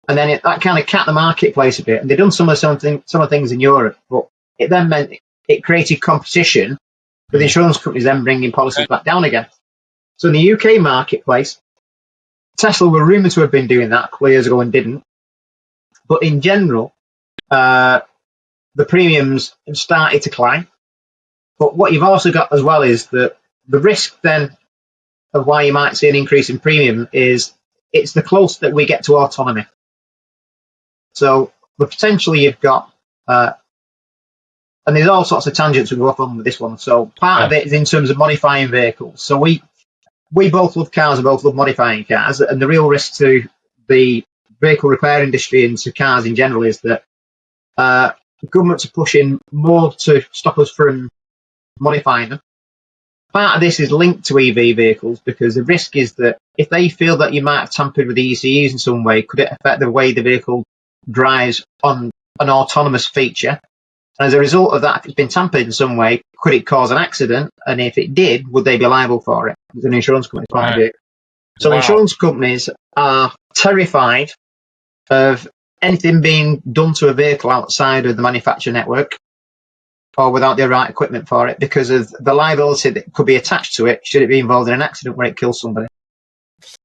And then that kind of capped the marketplace a bit. And they've done some of things in Europe, but it then meant it created competition with insurance companies then bringing policies back down again. So in the UK marketplace, Tesla were rumoured to have been doing that a couple of years ago and didn't. But in general, the premiums have started to climb. But what you've also got as well is that the risk then of why you might see an increase in premium is it's the closer that we get to autonomy. So potentially you've got, and there's all sorts of tangents we go off on with this one. So part of it is in terms of modifying vehicles. So we both love cars and both love modifying cars. And the real risk to the vehicle repair industry and to cars in general is that governments are pushing more to stop us from modifying them. Part of this is linked to EV vehicles, because the risk is that if they feel that you might have tampered with the ECUs in some way, could it affect the way the vehicle drives on an autonomous feature? And as a result of that, if it's been tampered in some way, could it cause an accident? And if it did, would they be liable for it? As an insurance company's point of view. So insurance companies are terrified of anything being done to a vehicle outside of the manufacturer network or without the right equipment for it, because of the liability that could be attached to it should it be involved in an accident where it kills somebody.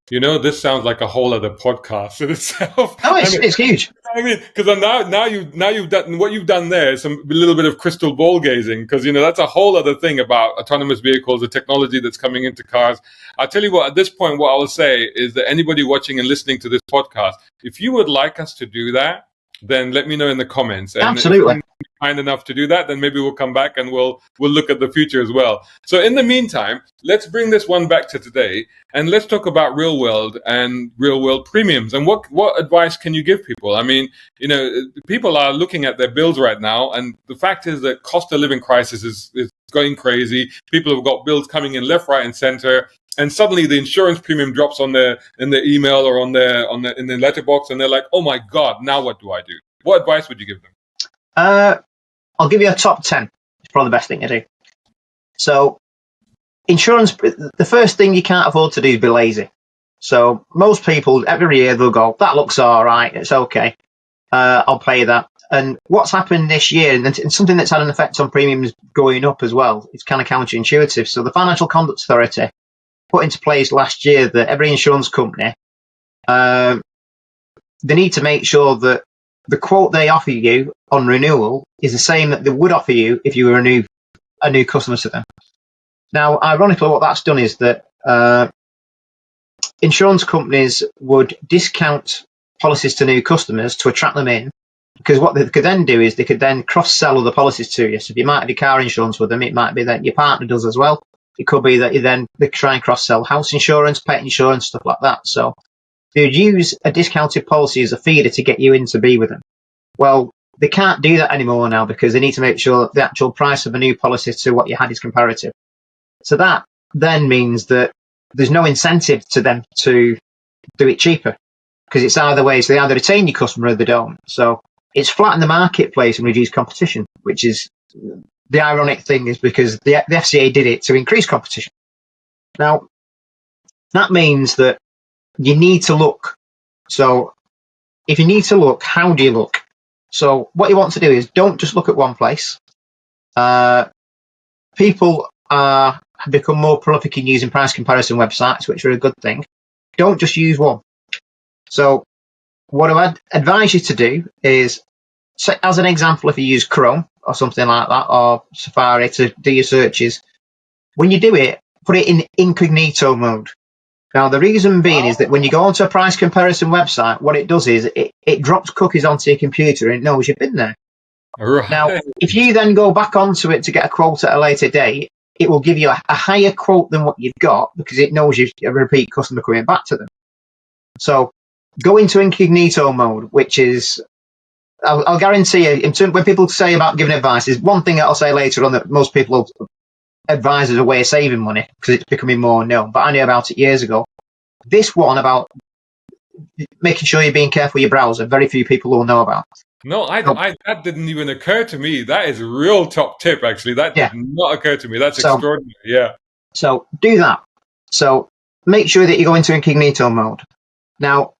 This sounds like a whole other podcast in itself. Oh, it's huge. I mean, because now you've done what you've done there is a little bit of crystal ball gazing, because that's a whole other thing about autonomous vehicles, the technology that's coming into cars. I'll tell you what, at this point, what I will say is that anybody watching and listening to this podcast, if you would like us to do that, then let me know in the comments. And absolutely. If you're kind enough to do that, then maybe we'll come back and we'll look at the future as well. So in the meantime, let's bring this one back to today, and let's talk about real world and real world premiums. And what advice can you give people? I mean, people are looking at their bills right now, and the fact is that cost of living crisis is going crazy. People have got bills coming in left, right, and center. And suddenly the insurance premium drops in their email or in their letterbox, and they're like, "Oh my God, now what do I do?" What advice would you give them? I'll give you a top 10. It's probably the best thing to do. So, insurance, the first thing you can't afford to do is be lazy. So, most people, every year, they'll go, "That looks all right, it's okay. I'll pay that." And what's happened this year, and something that's had an effect on premiums going up as well, it's kind of counterintuitive. So, the Financial Conduct Authority put into place last year that every insurance company, they need to make sure that the quote they offer you on renewal is the same that they would offer you if you were a new customer to them. Now, ironically, what that's done is that insurance companies would discount policies to new customers to attract them in, because what they could then do is they could then cross-sell other policies to you. So if you might have your car insurance with them, it might be that your partner does as well. It could be that they try and cross-sell house insurance, pet insurance, stuff like that. So they'd use a discounted policy as a feeder to get you in to be with them. Well, they can't do that anymore now, because they need to make sure that the actual price of a new policy to what you had is comparative. So that then means that there's no incentive to them to do it cheaper, because it's either way. So they either retain your customer or they don't. So it's flattened the marketplace and reduced competition, which is the ironic thing, is because the FCA did it to increase competition. Now, that means that you need to look. So if you need to look, how do you look? So what you want to do is don't just look at one place. People have become more prolific in using price comparison websites, which are a good thing. Don't just use one. So what I would advise you to do is, say, as an example, if you use Chrome or something like that, or Safari to do your searches, when you do it, put it in incognito mode. Now, the reason being is that when you go onto a price comparison website, what it does is it drops cookies onto your computer and it knows you've been there. Right. Now, if you then go back onto it to get a quote at a later date, it will give you a higher quote than what you've got, because it knows you're a repeat customer coming back to them. So go into incognito mode, which is, I'll guarantee you, when people say about giving advice, is one thing that I'll say later on that most people advise as a way of saving money, because it's becoming more known. But I knew about it years ago. This one about making sure you're being careful with your browser, very few people will know about. No, that didn't even occur to me. That is a real top tip, actually. That did not occur to me. That's extraordinary. Yeah. So do that. So make sure that you go into incognito mode. Now,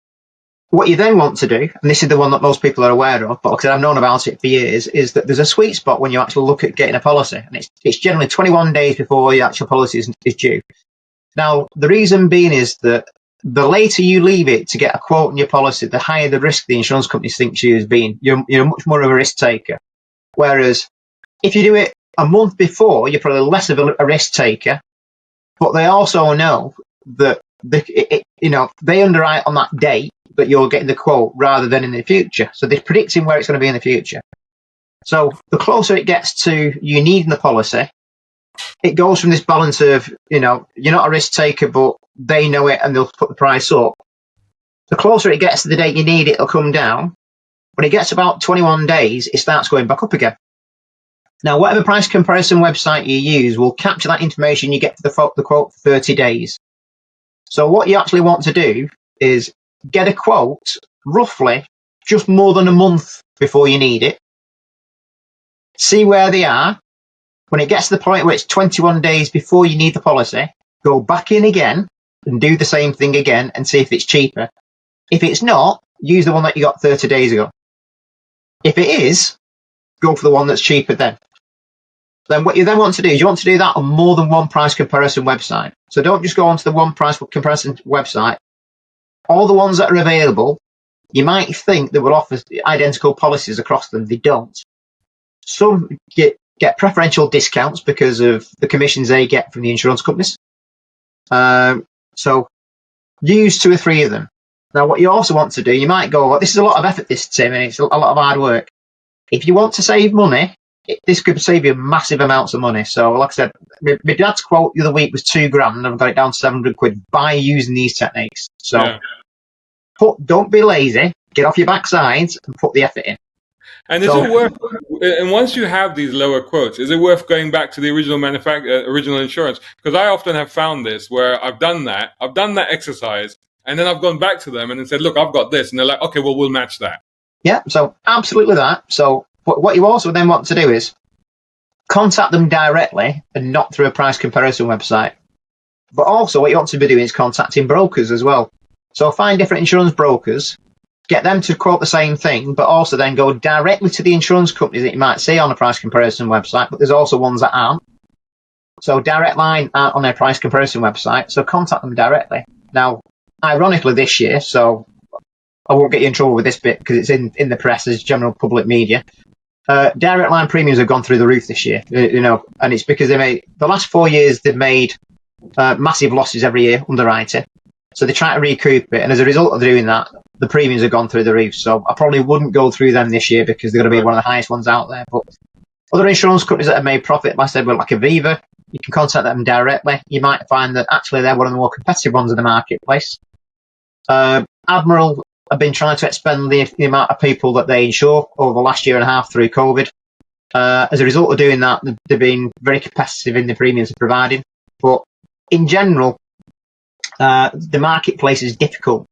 what you then want to do, and this is the one that most people are aware of, but because I've known about it for years, is that there's a sweet spot when you actually look at getting a policy, and it's generally 21 days before your actual policy is due. Now, the reason being is that the later you leave it to get a quote on your policy, the higher the risk the insurance company thinks you as being. You're much more of a risk taker. Whereas if you do it a month before, you're probably less of a risk taker. But they also know that they underwrite on that date that you're getting the quote rather than in the future. So they're predicting where it's going to be in the future. So the closer it gets to you needing the policy, it goes from this balance of, you're not a risk taker, but they know it and they'll put the price up. The closer it gets to the date you need it, it'll come down. When it gets about 21 days, it starts going back up again. Now, whatever price comparison website you use will capture that information you get for the quote for 30 days. So what you actually want to do is get a quote roughly just more than a month before you need it. See where they are. When it gets to the point where it's 21 days before you need the policy, go back in again and do the same thing again and see if it's cheaper. If it's not, use the one that you got 30 days ago. If it is, go for the one that's cheaper then. Then what you then want to do is you want to do that on more than one price comparison website. So don't just go onto the one price comparison website. all the ones that are available, you might think they will offer identical policies across them. They don't. Some get preferential discounts because of the commissions they get from the insurance companies. So use 2 or 3 of them. Now, what you also want to do, you might go, well, this is a lot of effort, this, Tim, and it's a lot of hard work. If you want to save money, this could save you massive amounts of money. So, like I said, my dad's quote the other week was £2,000, and I've got it down to £700 by using these techniques. So, don't be lazy, get off your backside, and put the effort in. And is it worth? And once you have these lower quotes, is it worth going back to the original original insurance? Because I often have found this where I've done that exercise, and then I've gone back to them and then said, "Look, I've got this," and they're like, "Okay, well, we'll match that." Yeah, so absolutely that. So what you also then want to do is contact them directly and not through a price comparison website. But also what you want to be doing is contacting brokers as well. So find different insurance brokers, get them to quote the same thing, but also then go directly to the insurance companies that you might see on a price comparison website, but there's also ones that aren't. So Direct Line aren't on their price comparison website, so contact them directly. Now, ironically this year, so I won't get you in trouble with this bit because it's in the press as general public media, Direct Line premiums have gone through the roof this year, and it's because the last 4 years they've made massive losses every year underwriting. So they try to recoup it, and as a result of doing that, the premiums have gone through the roof. So I probably wouldn't go through them this year because they're going to be one of the highest ones out there. But other insurance companies that have made profit, like I said, like Aviva, you can contact them directly. You might find that actually they're one of the more competitive ones in the marketplace. Admiral have been trying to expand the amount of people that they insure over the last year and a half through COVID. As a result of doing that, they've been very competitive in the premiums they're providing. But in general, the marketplace is difficult.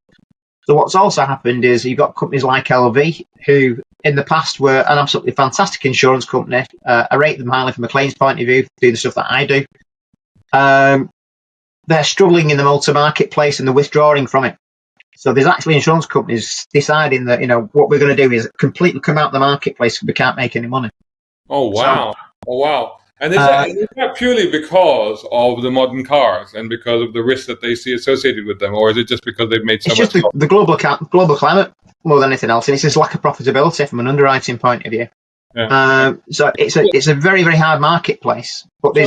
So what's also happened is you've got companies like LV, who in the past were an absolutely fantastic insurance company. I rate them highly from a claims point of view, do the stuff that I do. They're struggling in the motor marketplace and they're withdrawing from it. So there's actually insurance companies deciding that, what we're going to do is completely come out of the marketplace because we can't make any money. Oh, wow. And is that purely because of the modern cars and because of the risks that they see associated with them, or is it just because they've made so much? It's just the global climate more than anything else, and it's just lack of profitability from an underwriting point of view. Yeah. So it's a very, very hard marketplace. But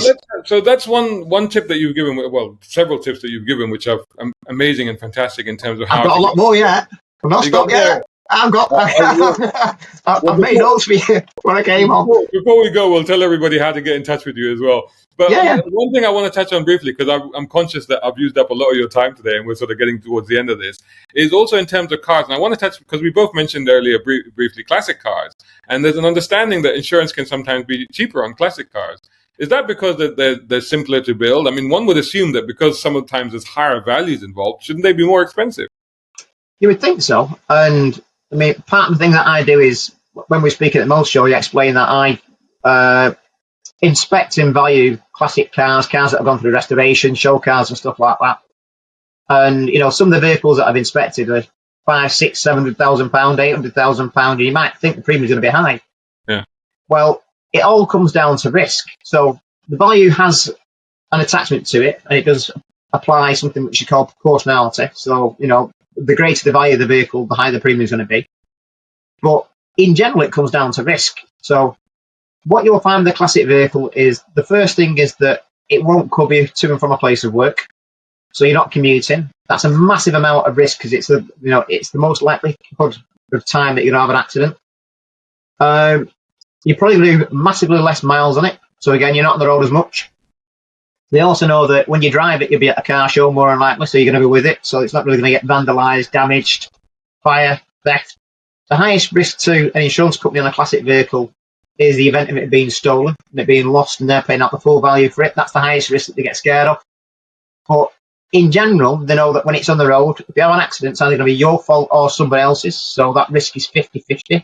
so that's one tip that you've given. Well, several tips that you've given, which are amazing and fantastic in terms of how. I've got a lot more yet. I'm not stopped yet. I've made notes for you when I came on. Before we go, we'll tell everybody how to get in touch with you as well. But one thing I want to touch on briefly, because I'm conscious that I've used up a lot of your time today and we're sort of getting towards the end of this, is also in terms of cars. And I want to touch, because we both mentioned earlier briefly classic cars. And there's an understanding that insurance can sometimes be cheaper on classic cars. Is that because they're simpler to build? I mean, one would assume that because sometimes there's higher values involved, shouldn't they be more expensive? You would think so. And I mean, part of the thing that I do is when we speak at the Most Show, you explain that I inspect and value classic cars that have gone through restoration, show cars and stuff like that. And, some of the vehicles that I've inspected are £500,000, £600,000, £700,000, £800,000, and you might think the premium is going to be high. Yeah. Well, it all comes down to risk. So the value has an attachment to it, and it does apply something which you call proportionality. So, the greater the value of the vehicle, the higher the premium is going to be. But in general, it comes down to risk. So what you'll find with the classic vehicle is the first thing is that it won't cover you to and from a place of work. So you're not commuting. That's a massive amount of risk because it's the most likelihood of time that you're going to have an accident. You probably do massively less miles on it. So again, you're not on the road as much. They also know that when you drive it, you'll be at a car show more than likely, so you're going to be with it. So it's not really going to get vandalised, damaged, fire, theft. The highest risk to an insurance company on a classic vehicle is the event of it being stolen, and it being lost, and they're paying out the full value for it. That's the highest risk that they get scared of. But in general, they know that when it's on the road, if you have an accident, it's either going to be your fault or somebody else's. So that risk is 50-50.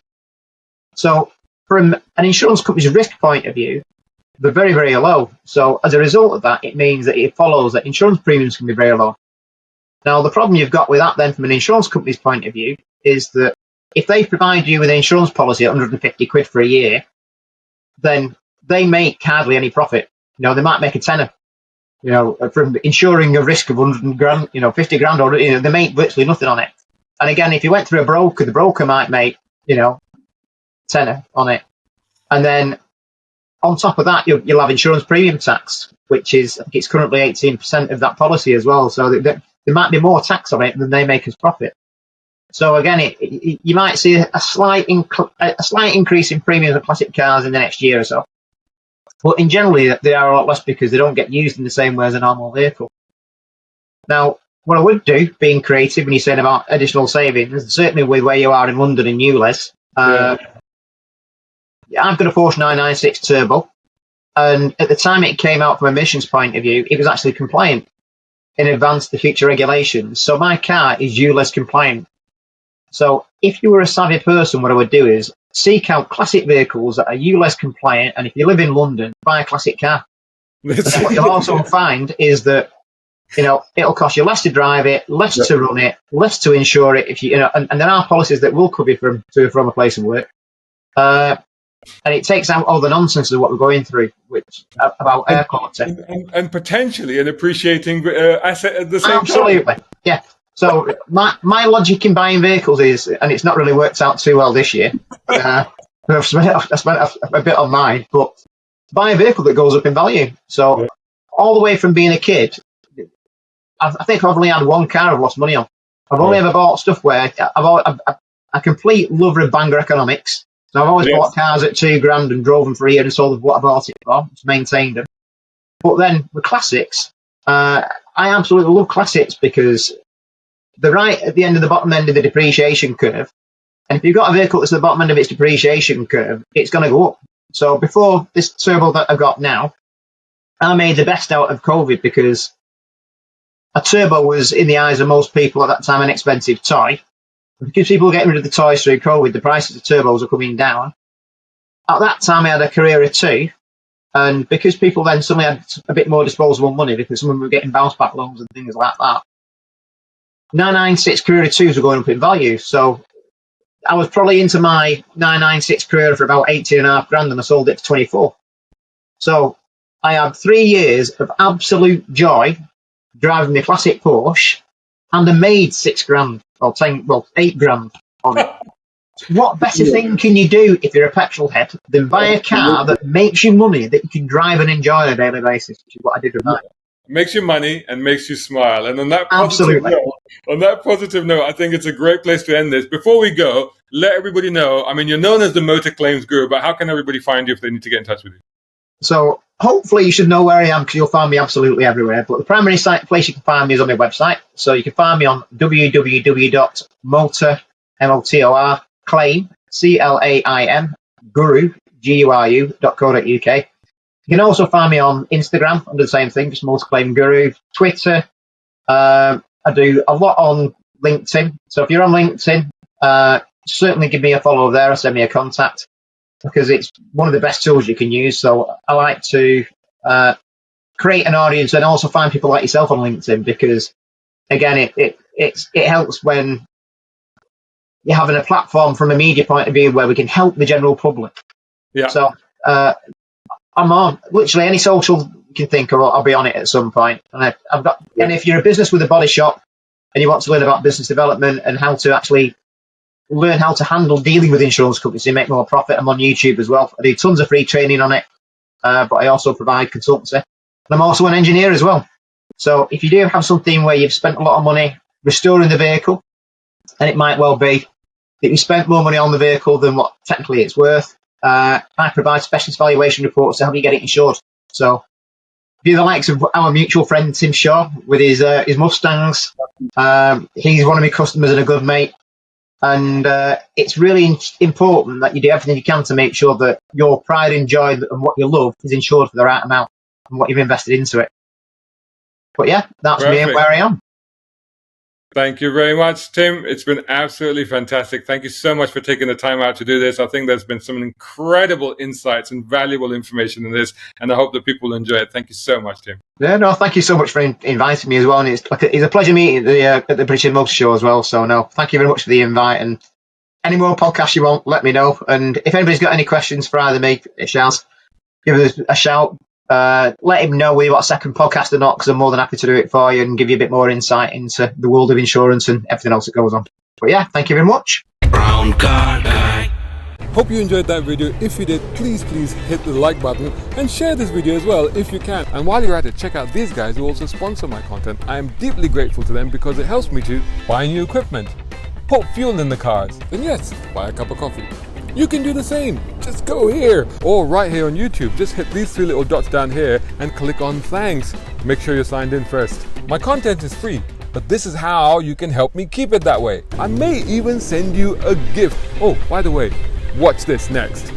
So from an insurance company's risk point of view, they're very, very low. So as a result of that, it means that it follows that insurance premiums can be very low. Now, the problem you've got with that then from an insurance company's point of view is that if they provide you with an insurance policy at £150 for a year, then they make hardly any profit. They might make a tenner. from insuring a risk of 100 grand, 50 grand, or they make virtually nothing on it. And again, if you went through a broker, the broker might make, tenner on it. And then on top of that, you'll have insurance premium tax, which is, I think it's currently 18% of that policy as well. So there might be more tax on it than they make as profit. So again, you might see a slight increase in premiums of classic cars in the next year or so. But in generally, they are a lot less because they don't get used in the same way as a normal vehicle. Now, what I would do, being creative, when you're saying about additional savings, certainly with where you are in London and ULEZ, I've got a Porsche 996 Turbo, and at the time it came out from a emissions point of view, it was actually compliant in advance to future regulations. So my car is ULEZ compliant. So if you were a savvy person, what I would do is seek out classic vehicles that are ULEZ compliant, and if you live in London, buy a classic car. And what you'll also find is that it'll cost you less to drive it, less to run it, less to insure it. And there are policies that will cover you from a place of work, and it takes out all the nonsense of what we're going through, which about air quality and potentially an appreciating asset at the same time. Absolutely, yeah. So my logic in buying vehicles is, and it's not really worked out too well this year. I've spent a bit on mine, but buy a vehicle that goes up in value. So all the way from being a kid, I think I've only had one car I've lost money on. I've only ever bought stuff where I've a complete lover of banger economics. So I've always bought cars at $2,000 and drove them for a year and sold what I bought it for, just maintained them. But then with classics, I absolutely love classics because they're right at the end of the bottom end of the depreciation curve. And if you've got a vehicle that's at the bottom end of its depreciation curve, it's going to go up. So before this Turbo that I've got now, I made the best out of COVID because a Turbo was, in the eyes of most people at that time, an expensive toy. And because people were getting rid of the toys through COVID, the prices of Turbos are coming down. At that time, I had a career of two. And because people then suddenly had a bit more disposable money because some of them were getting bounce back loans and things like that, 996 Carrera 2s were going up in value. So I was probably into my 996 Carrera for about 18.5 and I sold it for 24. So I had 3 years of absolute joy driving the classic Porsche, and I made £6,000 or £8,000 on it. What better thing can you do if you're a petrol head than buy a car that makes you money that you can drive and enjoy on a daily basis, which is what I did with mine. Makes you money and makes you smile. And on that positive note, I think it's a great place to end this. Before we go, let everybody know, I mean, you're known as the Motor Claims Guru, but how can everybody find you if they need to get in touch with you? So hopefully you should know where I am because you'll find me absolutely everywhere. But the primary place you can find me is on my website. So you can find me on www.motor.claim, CLAIM, guru, GURU.co.uk. You can also find me on Instagram under the same thing, just Motor Claim Guru. Twitter, I do a lot on LinkedIn. So if you're on LinkedIn, certainly give me a follow there or send me a contact because it's one of the best tools you can use. So I like to create an audience and also find people like yourself on LinkedIn because, again, it helps when you're having a platform from a media point of view where we can help the general public. Yeah. So I'm on literally any social you can think of. I'll be on it at some point. And and if you're a business with a body shop and you want to learn about business development and how to actually learn how to handle dealing with insurance companies to make more profit, I'm on YouTube as well. I do tons of free training on it, but I also provide consultancy. And I'm also an engineer as well. So if you do have something where you've spent a lot of money restoring the vehicle, and it might well be that you spent more money on the vehicle than what technically it's worth, I provide specialist valuation reports to help you get it insured. So if you're the likes of our mutual friend Tim Shaw with his Mustangs, he's one of my customers and a good mate. And it's really important that you do everything you can to make sure that your pride and joy and what you love is insured for the right amount and what you've invested into it. But yeah, that's me and where I am. Thank you very much, Tim. It's been absolutely fantastic. Thank you so much for taking the time out to do this. I think there's been some incredible insights and valuable information in this, and I hope that people will enjoy it. Thank you so much, Tim. Yeah, no, thank you so much for inviting me as well. And it's a pleasure meeting at the British Motor Show as well. So, no, thank you very much for the invite. And any more podcasts you want, let me know. And if anybody's got any questions for either me, Shaz, give us a shout. let him know whether you want a second podcast or not, because I'm more than happy to do it for you and give you a bit more insight into the world of insurance and everything else that goes on. But yeah, thank you very much. Brown car guy. Hope you enjoyed that video. If you did, please hit the like button and share this video as well if you can. And while you're at it, check out these guys who also sponsor my content. I am deeply grateful to them because it helps me to buy new equipment, put fuel in the cars, and yes, buy a cup of coffee. You can do the same. Just go here or right here on YouTube. Just hit these 3 little dots down here and click on thanks. Make sure you're signed in first. My content is free, but this is how you can help me keep it that way. I may even send you a gift. Oh, by the way, watch this next.